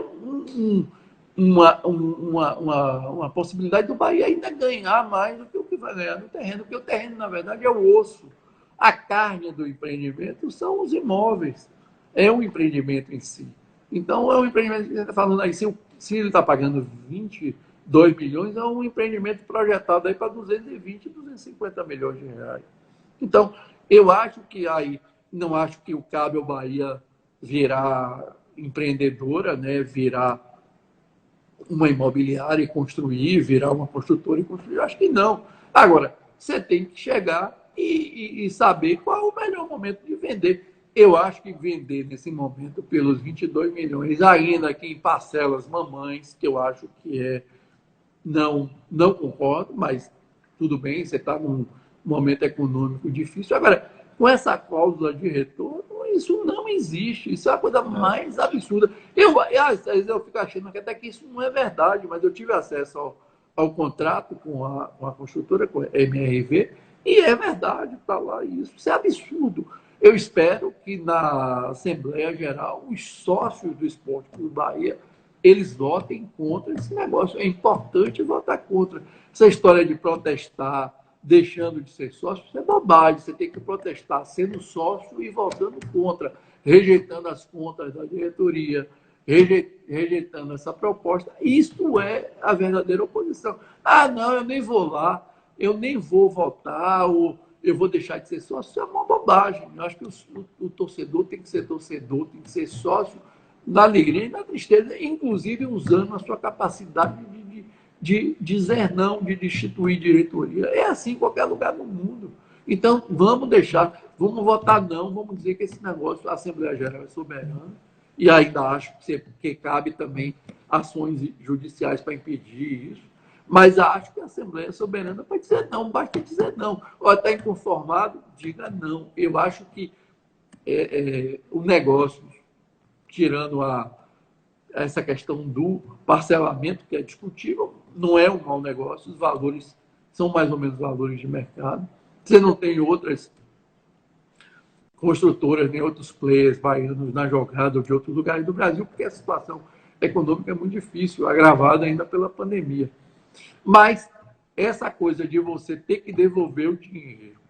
uma possibilidade do Bahia ainda ganhar mais do que o que vai ganhar no terreno, porque o terreno, na verdade, é o osso. A carne do empreendimento são os imóveis. É um empreendimento em si. Então, é um empreendimento que a gente está falando aí, se ele está pagando 22 milhões, é um empreendimento projetado aí para 220, 250 milhões de reais. Então, eu acho que aí, não acho que o cabe ao Bahia virar empreendedora, né, virar uma imobiliária e construir, virar uma construtora e construir. Eu acho que não. Agora, você tem que chegar e saber qual é o melhor momento de vender. Eu acho que vender nesse momento pelos 22 milhões, ainda aqui em parcelas mamães, que eu acho que não concordo, mas tudo bem, você está num momento econômico difícil. Agora, com essa cláusula de retorno, isso não existe. Isso é a coisa mais absurda. Às vezes eu fico achando que até que isso não é verdade, mas eu tive acesso ao contrato com a construtora, com a MRV, e é verdade, está lá isso. Isso é absurdo. Eu espero que na Assembleia Geral os sócios do Esporte Clube Bahia eles votem contra esse negócio. É importante votar contra. Essa história de protestar, deixando de ser sócio, isso é bobagem. Você tem que protestar sendo sócio e votando contra, rejeitando as contas da diretoria, rejeitando essa proposta. Isso é a verdadeira oposição. Ah, não, eu nem vou lá, eu nem vou votar, ou eu vou deixar de ser sócio. Isso é uma bobagem. Eu acho que o torcedor tem que ser torcedor, tem que ser sócio na alegria e na tristeza, inclusive usando a sua capacidade de dizer não, de destituir diretoria. É assim em qualquer lugar do mundo. Então, vamos vamos votar não, vamos dizer que esse negócio, a Assembleia Geral é soberana, e ainda acho que cabe também ações judiciais para impedir isso, mas acho que a Assembleia é soberana para dizer não, basta dizer não. Ou está inconformado, diga não. Eu acho que o negócio, tirando essa questão do parcelamento, que é discutível, não é um mau negócio, os valores são mais ou menos valores de mercado. Você não tem outras construtoras, nem outros players baianos na jogada ou de outros lugares do Brasil, porque a situação econômica é muito difícil, agravada ainda pela pandemia. Mas essa coisa de você ter que devolver o dinheiro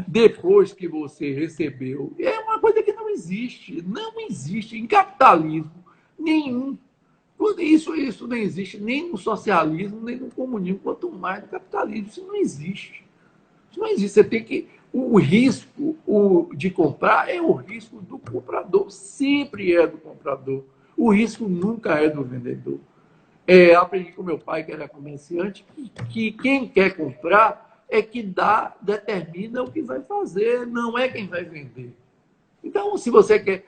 depois que você recebeu, é uma coisa que não existe. Não existe em capitalismo nenhum. Isso não existe nem no socialismo, nem no comunismo, quanto mais no capitalismo. Isso não existe. Isso não existe. Você tem que. O risco de comprar é o risco do comprador. Sempre é do comprador. O risco nunca é do vendedor. Aprendi com meu pai, que era comerciante, que quem quer comprar é que determina o que vai fazer, não é quem vai vender. Então, se você,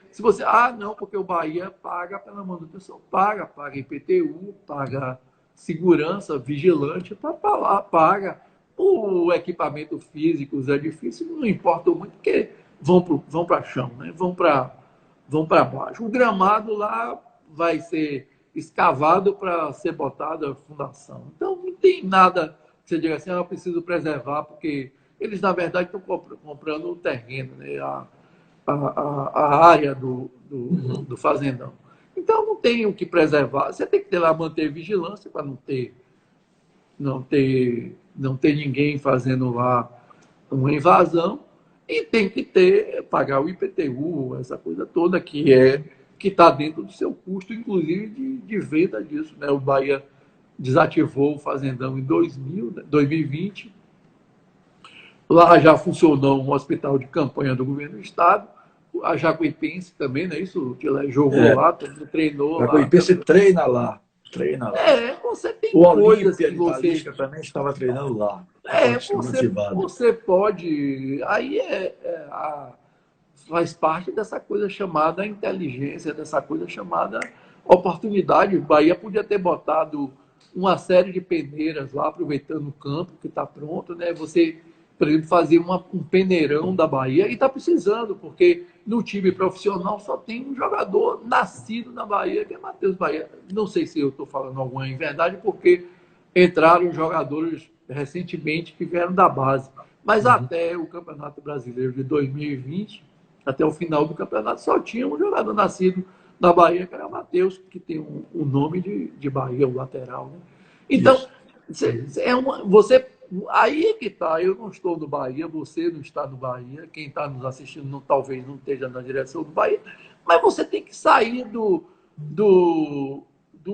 não, porque o Bahia paga pela manutenção, paga IPTU, paga segurança, vigilante, para lá, paga o equipamento físico, os edifícios, não importa muito, porque vão para chão, né? vão para baixo. O gramado lá vai ser escavado para ser botada a fundação. Então, não tem nada que você diga assim, eu preciso preservar, porque eles, na verdade, estão comprando o terreno, né? A área do fazendão. Então, não tem o que preservar. Você tem que ter lá, manter vigilância para não ter ninguém fazendo lá uma invasão, e tem que pagar o IPTU, essa coisa toda que está dentro do seu custo, inclusive de venda disso, né? O Bahia desativou o fazendão em 2020. Lá já funcionou um hospital de campanha do governo do estado. A Jacuipense também, não é isso? Que ela jogou lá, treinou lá. A Jacuipense treina lá. Você tem o coisas que você também estava treinando lá. Você pode. Aí faz parte dessa coisa chamada inteligência, dessa coisa chamada oportunidade. O Bahia podia ter botado uma série de peneiras lá, aproveitando o campo que está pronto, né? Você, por exemplo, fazer um peneirão da Bahia e está precisando, porque no time profissional só tem um jogador nascido na Bahia, que é Matheus Bahia. Não sei se eu estou falando alguma verdade, porque entraram jogadores recentemente que vieram da base. Mas até o Campeonato Brasileiro de 2020, até o final do campeonato, só tinha um jogador nascido na Bahia, que era o Matheus, que tem um nome de Bahia, o lateral. Né? Então, você. Aí é que está. Eu não estou no Bahia, você não está no Bahia, quem está nos assistindo talvez não esteja na direção do Bahia, mas você tem que sair do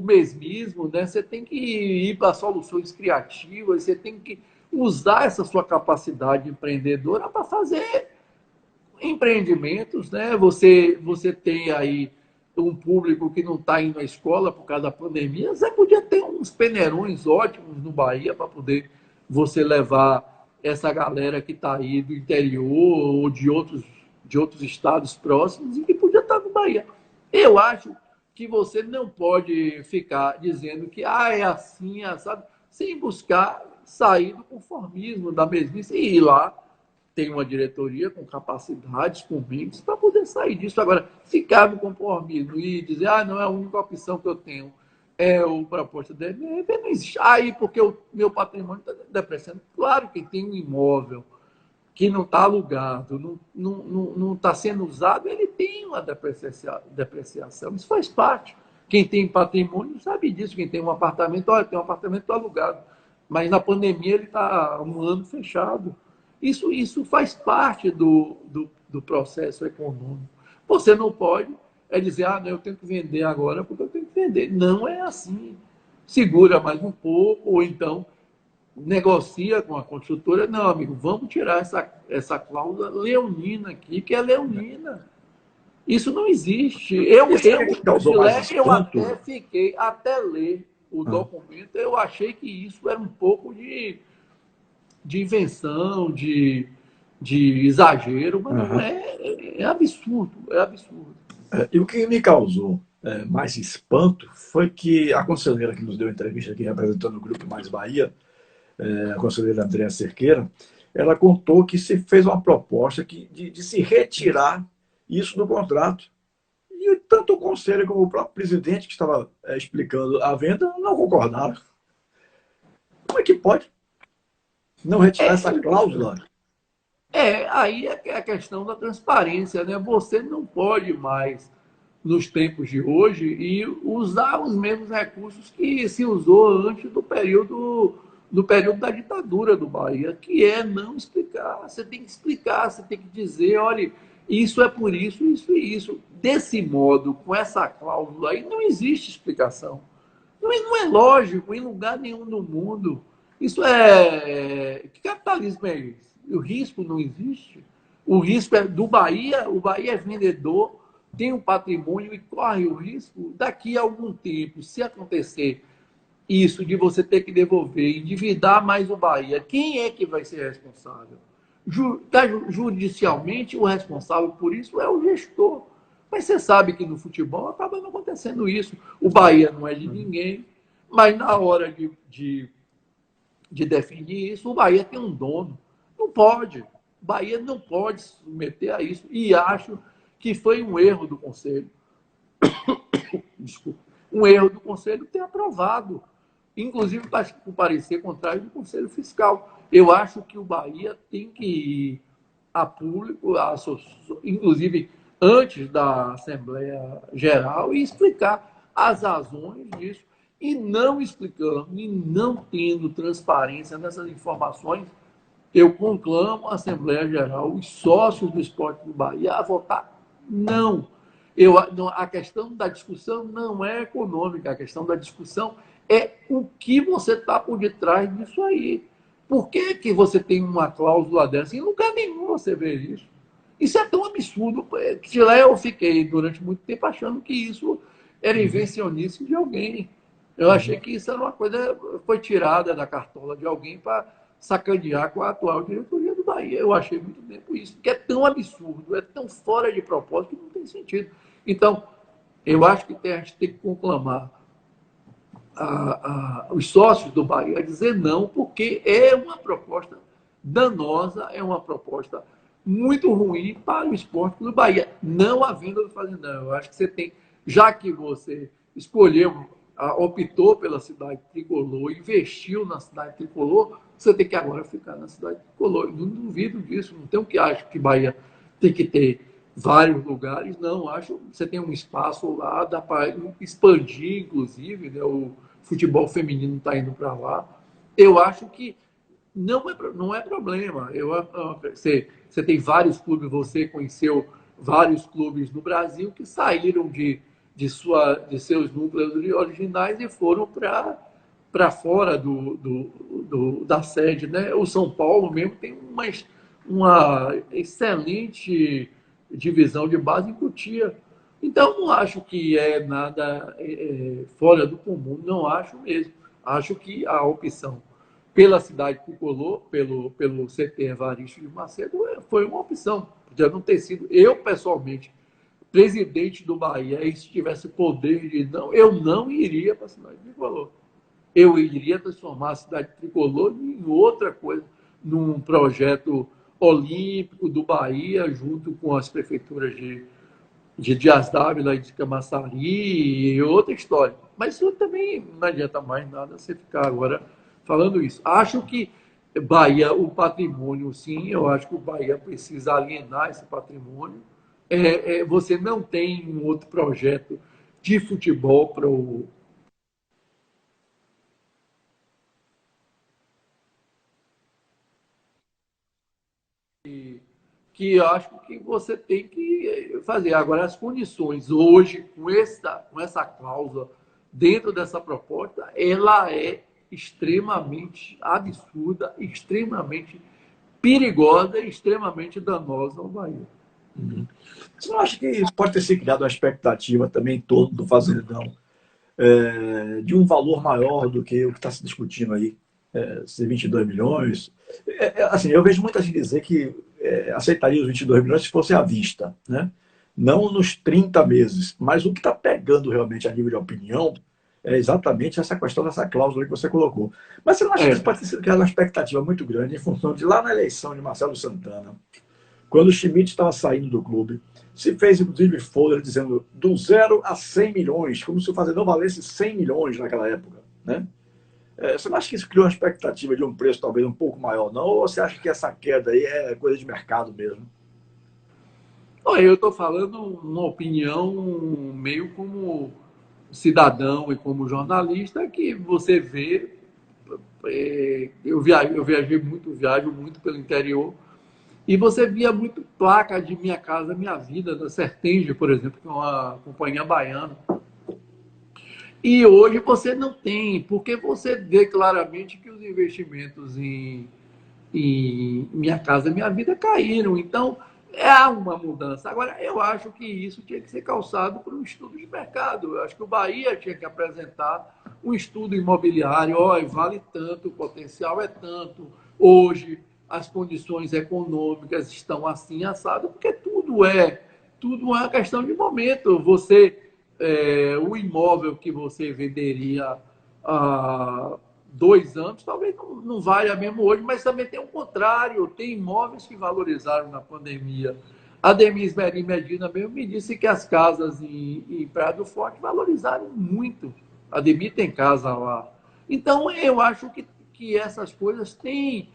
mesmismo, né? Você tem que ir para soluções criativas, você tem que usar essa sua capacidade empreendedora para fazer empreendimentos, né? Você tem aí um público que não está indo à escola por causa da pandemia, você podia ter uns peneirões ótimos no Bahia para poder você levar essa galera que está aí do interior ou de outros estados próximos e que podia estar no Bahia. Eu acho que você não pode ficar dizendo que é assim, sabe? Sem buscar sair do conformismo, da mesmice e ir lá tem uma diretoria com capacidades, com meios, para poder sair disso. Agora, ficar no conformismo e dizer, não é a única opção que eu tenho, é o proposta da MRV, não existe. Aí, porque o meu patrimônio está depreciando. Claro que tem um imóvel que não está alugado, não está sendo usado, ele tem uma depreciação. Isso faz parte. Quem tem patrimônio sabe disso. Quem tem um apartamento, olha, tem um apartamento alugado. Mas na pandemia ele está um ano fechado. Isso faz parte do processo econômico. Você não pode dizer, não, eu tenho que vender agora porque eu tenho que vender. Não é assim. Segura mais um pouco, ou então negocia com a construtora. Não, amigo, vamos tirar essa cláusula leonina aqui, que é leonina. Isso não existe. Eu até fiquei, até ler o documento, eu achei que isso era um pouco de invenção, de exagero, mas não é absurdo, é absurdo. E o que me causou mais espanto foi que a conselheira que nos deu entrevista aqui representando o Grupo Mais Bahia, a conselheira Andréa Cerqueira, ela contou que se fez uma proposta de se retirar isso do contrato. E tanto o conselho como o próprio presidente que estava explicando a venda não concordaram. Como é que pode não retirar essa cláusula? Aí é a questão da transparência, né? Você não pode mais, nos tempos de hoje, e usar os mesmos recursos que se usou antes do período da ditadura do Bahia, que é não explicar. Você tem que explicar, você tem que dizer, olha, isso é por isso, isso e isso. Desse modo, com essa cláusula aí, não existe explicação. Não é lógico em lugar nenhum do mundo. Isso que capitalismo é esse? O risco não existe. O risco é do Bahia, o Bahia é vendedor, tem um patrimônio e corre o risco. Daqui a algum tempo, se acontecer isso de você ter que devolver, endividar mais o Bahia, quem é que vai ser responsável? Judicialmente, o responsável por isso é o gestor. Mas você sabe que no futebol acaba não acontecendo isso. O Bahia não é de ninguém, mas na hora de definir isso, o Bahia tem um dono. Não pode. O Bahia não pode se submeter a isso. E acho que foi um erro do Conselho. Desculpa. Um erro do Conselho ter aprovado. Inclusive, com parecer contrário do Conselho Fiscal. Eu acho que o Bahia tem que ir a público, inclusive antes da Assembleia Geral, e explicar as razões disso. E não explicando, e não tendo transparência nessas informações, eu conclamo a Assembleia Geral, os sócios do Esporte do Bahia, a votar não. A questão da discussão não é econômica, a questão da discussão é o que você está por detrás disso aí. Por que você tem uma cláusula dessa? Em lugar nenhum você vê isso. Isso é tão absurdo. Que lá eu fiquei durante muito tempo achando que isso era invencionice de alguém. Eu achei que isso era uma coisa foi tirada da cartola de alguém para sacanear com a atual diretoria do Bahia. Eu achei muito tempo isso, porque é tão absurdo, é tão fora de propósito que não tem sentido. Então, Eu acho que a gente tem que conclamar os sócios do Bahia a dizer não, porque é uma proposta danosa, é uma proposta muito ruim para o esporte do Bahia. Não a venda do Fazendão. Eu acho que você tem, já que você escolheu, optou pela cidade tricolor, investiu na cidade tricolor, você tem que agora ficar na cidade tricolor. Não duvido disso, não tem o que acho que Bahia tem que ter vários lugares, não. Acho que você tem um espaço lá, dá para expandir, inclusive, né? O futebol feminino está indo para lá. Eu acho que não é problema. Você tem vários clubes, você conheceu vários clubes no Brasil que saíram de seus núcleos originais e foram para fora da sede. Né? O São Paulo mesmo tem uma excelente divisão de base em Cotia. Então, não acho que é nada fora do comum, não acho mesmo. Acho que a opção pela cidade tricolor, pelo CT Evaristo de Macedo, foi uma opção. Podia não ter sido, eu pessoalmente, presidente do Bahia, e se tivesse poder de não, eu não iria para a cidade tricolor. Eu iria transformar a cidade tricolor em outra coisa, num projeto olímpico do Bahia, junto com as prefeituras de Dias Dávila e de Camaçari e outra história. Mas isso também não adianta mais nada você ficar agora falando isso. Acho que Bahia, o patrimônio, sim, eu acho que o Bahia precisa alienar esse patrimônio. Você não tem um outro projeto de futebol para o que eu acho que você tem que fazer. Agora, as condições hoje, com essa cláusula dentro dessa proposta, ela é extremamente absurda, extremamente perigosa e extremamente danosa ao Bahia. Você não acha que pode ter se criado uma expectativa também em torno do Fazendão de um valor maior do que o que está se discutindo aí, ser 22 milhões? Assim, eu vejo muita gente dizer que aceitaria os 22 milhões se fosse à vista, né? Não nos 30 meses. Mas o que está pegando realmente a nível de opinião é exatamente essa questão dessa cláusula que você colocou. Mas você não acha que isso pode ter sido criado uma expectativa muito grande em função de lá na eleição de Marcelo Santana, quando o Schmidt estava saindo do clube, se fez inclusive folder dizendo do 0 a 100 milhões, como se o Fazendão valesse 100 milhões naquela época, né? Você não acha que isso criou uma expectativa de um preço talvez um pouco maior, não? Ou você acha que essa queda aí é coisa de mercado mesmo? Olha, eu estou falando uma opinião meio como cidadão e como jornalista que você vê. Eu viajei muito, viajo muito pelo interior. E você via muito placa de Minha Casa Minha Vida, da Sertenge, por exemplo, que é uma companhia baiana. E hoje você não tem, porque você vê claramente que os investimentos em Minha Casa Minha Vida caíram. Então, há uma mudança. Agora, eu acho que isso tinha que ser calçado por um estudo de mercado. Eu acho que o Bahia tinha que apresentar um estudo imobiliário. Olha, vale tanto, o potencial é tanto. Hoje, as condições econômicas estão assim, assado, porque tudo é uma questão de momento. O imóvel que você venderia há 2 anos, talvez não valha mesmo hoje, mas também tem o contrário, tem imóveis que valorizaram na pandemia. A Demis Medina mesmo me disse que as casas em Praia do Forte valorizaram muito. A Demi tem casa lá. Então, eu acho que essas coisas têm.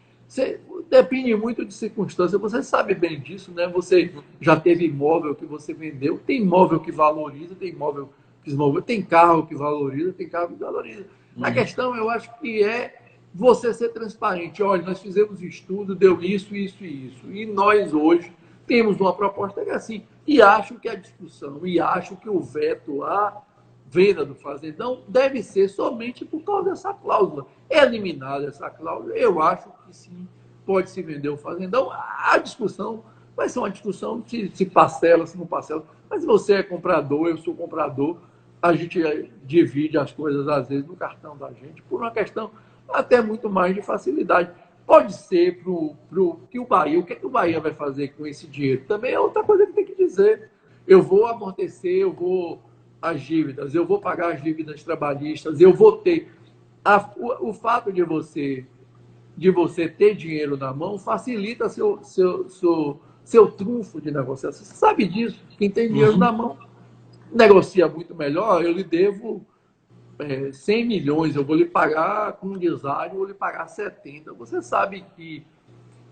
Depende muito de circunstância. Você sabe bem disso, né? Você já teve imóvel que você vendeu, tem imóvel que valoriza, tem imóvel que desvaloriza, tem carro que valoriza, tem carro que valoriza. A questão, eu acho que é você ser transparente. Olha, nós fizemos estudo, deu isso, isso e isso. E nós hoje temos uma proposta que é assim. E acho que a discussão, e acho que o veto à venda do Fazendão deve ser somente por causa dessa cláusula. Eliminada essa cláusula, eu acho que sim, pode se vender o Fazendão. A discussão vai ser uma discussão se parcela, se não parcela. Mas você é comprador, eu sou comprador, a gente divide as coisas, às vezes, no cartão da gente, por uma questão até muito mais de facilidade. Pode ser que o Bahia, o que o Bahia vai fazer com esse dinheiro? Também é outra coisa que tem que dizer. Eu vou amortecer, eu vou as dívidas, eu vou pagar as dívidas trabalhistas, eu vou ter... O fato de você ter dinheiro na mão facilita seu trunfo de negociação. Você sabe disso. Quem tem dinheiro na mão negocia muito melhor. Eu lhe devo 100 milhões, eu vou lhe pagar com um deságio, eu vou lhe pagar 70. Você sabe que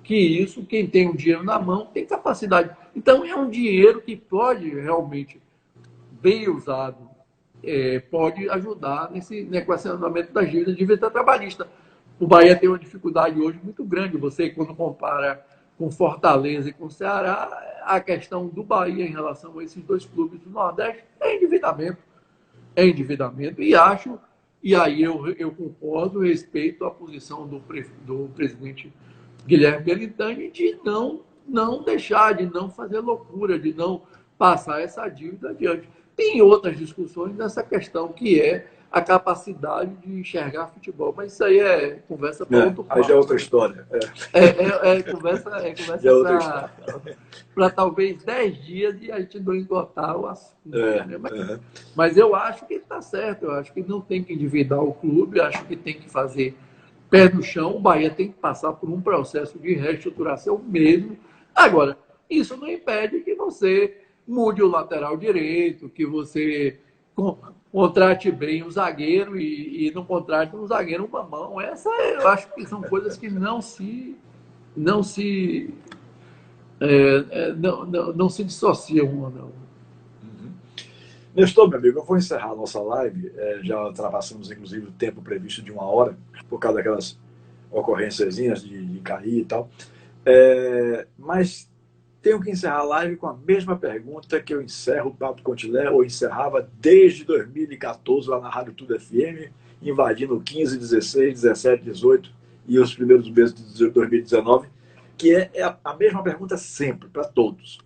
isso, quem tem o dinheiro na mão, tem capacidade. Então, é um dinheiro que pode realmente, bem usado, pode ajudar nesse equacionamento das dívidas de dívida trabalhista. O Bahia tem uma dificuldade hoje muito grande. Você, quando compara com Fortaleza e com Ceará, a questão do Bahia em relação a esses dois clubes do Nordeste é endividamento. É endividamento. E aí eu concordo, respeito a posição do presidente Guilherme Belintani de não deixar, de não fazer loucura, de não passar essa dívida adiante. Tem outras discussões nessa questão, que é a capacidade de enxergar futebol. Mas isso aí é conversa para outro papo. Aí já é outra história. Conversa para talvez 10 dias e a gente não esgotar o assunto. Mas eu acho que está certo. Eu acho que não tem que endividar o clube. Eu acho que tem que fazer pé no chão. O Bahia tem que passar por um processo de reestruturação mesmo. Agora, isso não impede que você mude o lateral direito, que você contrate bem o zagueiro e não contrate um zagueiro uma mão. Eu acho que são coisas que não se dissociam uma da outra. Nestor, meu amigo, eu vou encerrar a nossa live. Já ultrapassamos, inclusive, o tempo previsto de 1 hora, por causa daquelas ocorrênciazinhas de cair e tal. Mas tenho que encerrar a live com a mesma pergunta que eu encerro o Papo com Tilé, ou encerrava desde 2014, lá na Rádio Tudo FM, invadindo 15, 16, 17, 18 e os primeiros meses de 2019, que é a mesma pergunta sempre, para todos.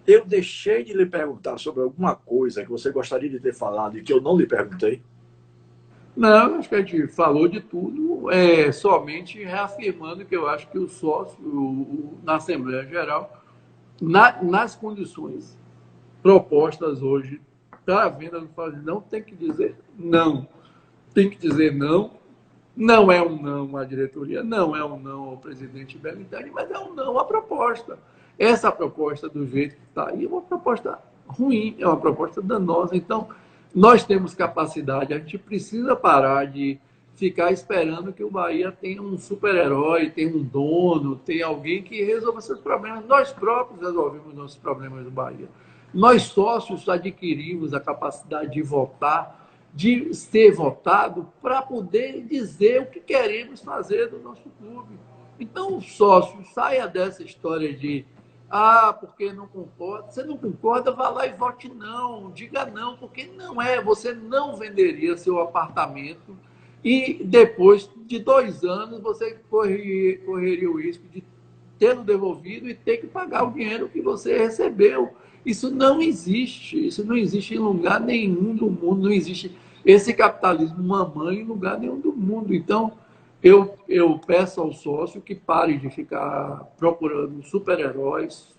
Eu deixei de lhe perguntar sobre alguma coisa que você gostaria de ter falado e que eu não lhe perguntei? Não, acho que a gente falou de tudo, somente reafirmando que eu acho que o sócio, na Assembleia Geral, nas condições propostas hoje para a venda do Fazendão, tem que dizer não. Tem que dizer não. Não é um não à diretoria, não é um não ao presidente Belintani, mas é um não à proposta. Essa proposta, do jeito que está aí, é uma proposta ruim, é uma proposta danosa. Então, nós temos capacidade, a gente precisa parar de ficar esperando que o Bahia tenha um super-herói, tenha um dono, tenha alguém que resolva seus problemas. Nós próprios resolvemos nossos problemas do Bahia. Nós, sócios, adquirimos a capacidade de votar, de ser votado, para poder dizer o que queremos fazer do nosso clube. Então, o sócio, saia dessa história de porque não concorda. Você não concorda, vá lá e vote não. Diga não, porque não é. Você não venderia seu apartamento e depois de 2 anos você correria o risco de tê-lo devolvido e ter que pagar o dinheiro que você recebeu. Isso não existe. Isso não existe em lugar nenhum do mundo. Não existe esse capitalismo mamãe em lugar nenhum do mundo. Então, eu peço ao sócio que pare de ficar procurando super-heróis,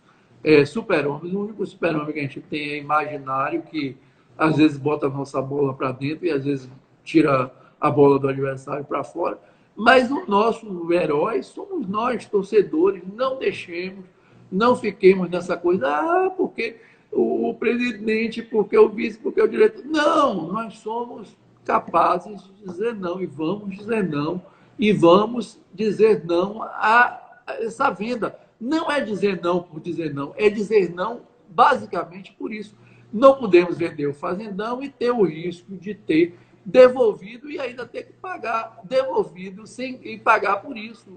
super-homens. O único super-homem que a gente tem é imaginário, que às vezes bota a nossa bola para dentro e às vezes tira a bola do adversário para fora. Mas o nosso herói somos nós, torcedores. Não deixemos, não fiquemos nessa coisa, porque o presidente, porque o vice, porque o diretor. Não, nós somos capazes de dizer não e vamos dizer não. E vamos dizer não a essa venda. Não é dizer não por dizer não, é dizer não basicamente por isso. Não podemos vender o Fazendão e ter o risco de ter devolvido e ainda ter que pagar, devolvido e pagar por isso.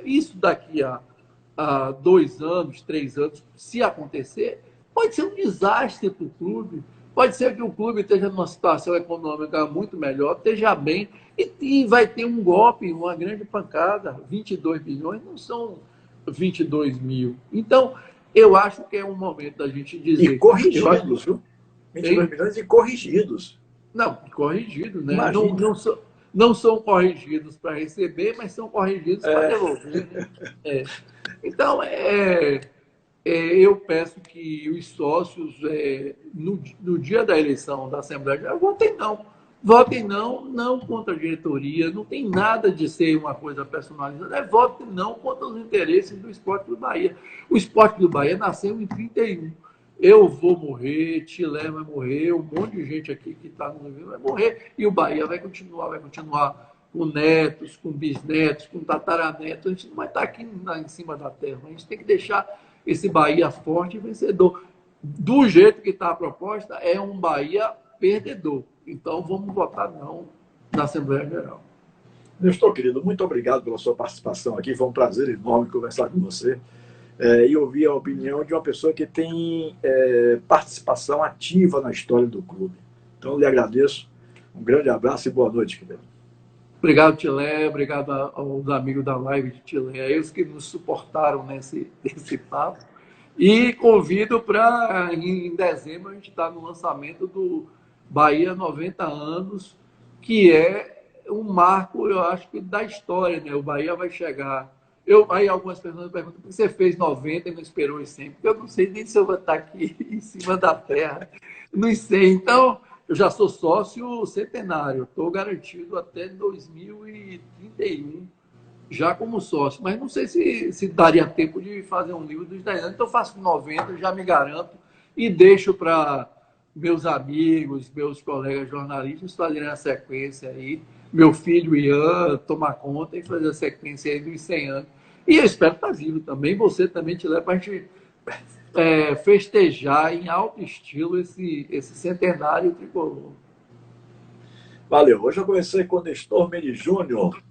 Isso daqui a 2 anos, 3 anos, se acontecer, pode ser um desastre para o clube. Pode ser que o clube esteja numa situação econômica muito melhor, esteja bem, e vai ter um golpe, uma grande pancada. 22 milhões não são 22 mil. Então, eu acho que é um momento da gente dizer... E corrigidos, viu? 22 milhões e corrigidos. Não, corrigidos, né? Não são corrigidos para receber, mas são corrigidos para devolver. Né? Então, eu peço que os sócios, no dia da eleição da Assembleia Geral, votem não. Votem não, não contra a diretoria, não tem nada de ser uma coisa personalizada, votem não contra os interesses do Esporte do Bahia. O Esporte do Bahia nasceu em 31. Eu vou morrer, Tilé vai morrer, um monte de gente aqui que está nos ouvindo vai morrer, e o Bahia vai continuar com netos, com bisnetos, com tataranetos. A gente não vai estar aqui em cima da terra, a gente tem que deixar esse Bahia forte e vencedor. Do jeito que está a proposta, é um Bahia perdedor. Então, vamos votar não na Assembleia Geral. Nestor, querido, muito obrigado pela sua participação aqui. Foi um prazer enorme conversar com você e ouvir a opinião de uma pessoa que tem participação ativa na história do clube. Então, lhe agradeço. Um grande abraço e boa noite, querido. Obrigado, Tilé. Obrigado aos amigos da live de Tilé, a eles que nos suportaram nesse papo. E convido para, em dezembro, a gente estar no lançamento do Bahia 90 anos, que é um marco, eu acho, que da história, né? O Bahia vai chegar. Aí algumas pessoas perguntam por que você fez 90 e não esperou os 100? Porque eu não sei nem se eu vou estar aqui em cima da terra nos 100. Então, eu já sou sócio centenário, estou garantido até 2031, já como sócio. Mas não sei se daria tempo de fazer um livro dos 10 anos. Então, eu faço 90, já me garanto, e deixo para meus amigos, meus colegas jornalistas fazerem a sequência aí, meu filho Ian tomar conta e fazer a sequência aí dos 100 anos. E eu espero estar vivo também, você também te leva para a gente festejar em alto estilo esse centenário tricolor. Valeu. Hoje eu conversei com o Nestor Mendes Júnior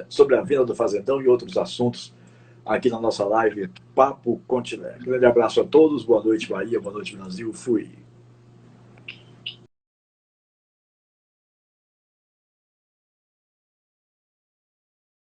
sobre a venda do Fazendão e outros assuntos aqui na nossa live Papo com Tilé. Grande abraço a todos, boa noite Bahia, boa noite Brasil, fui.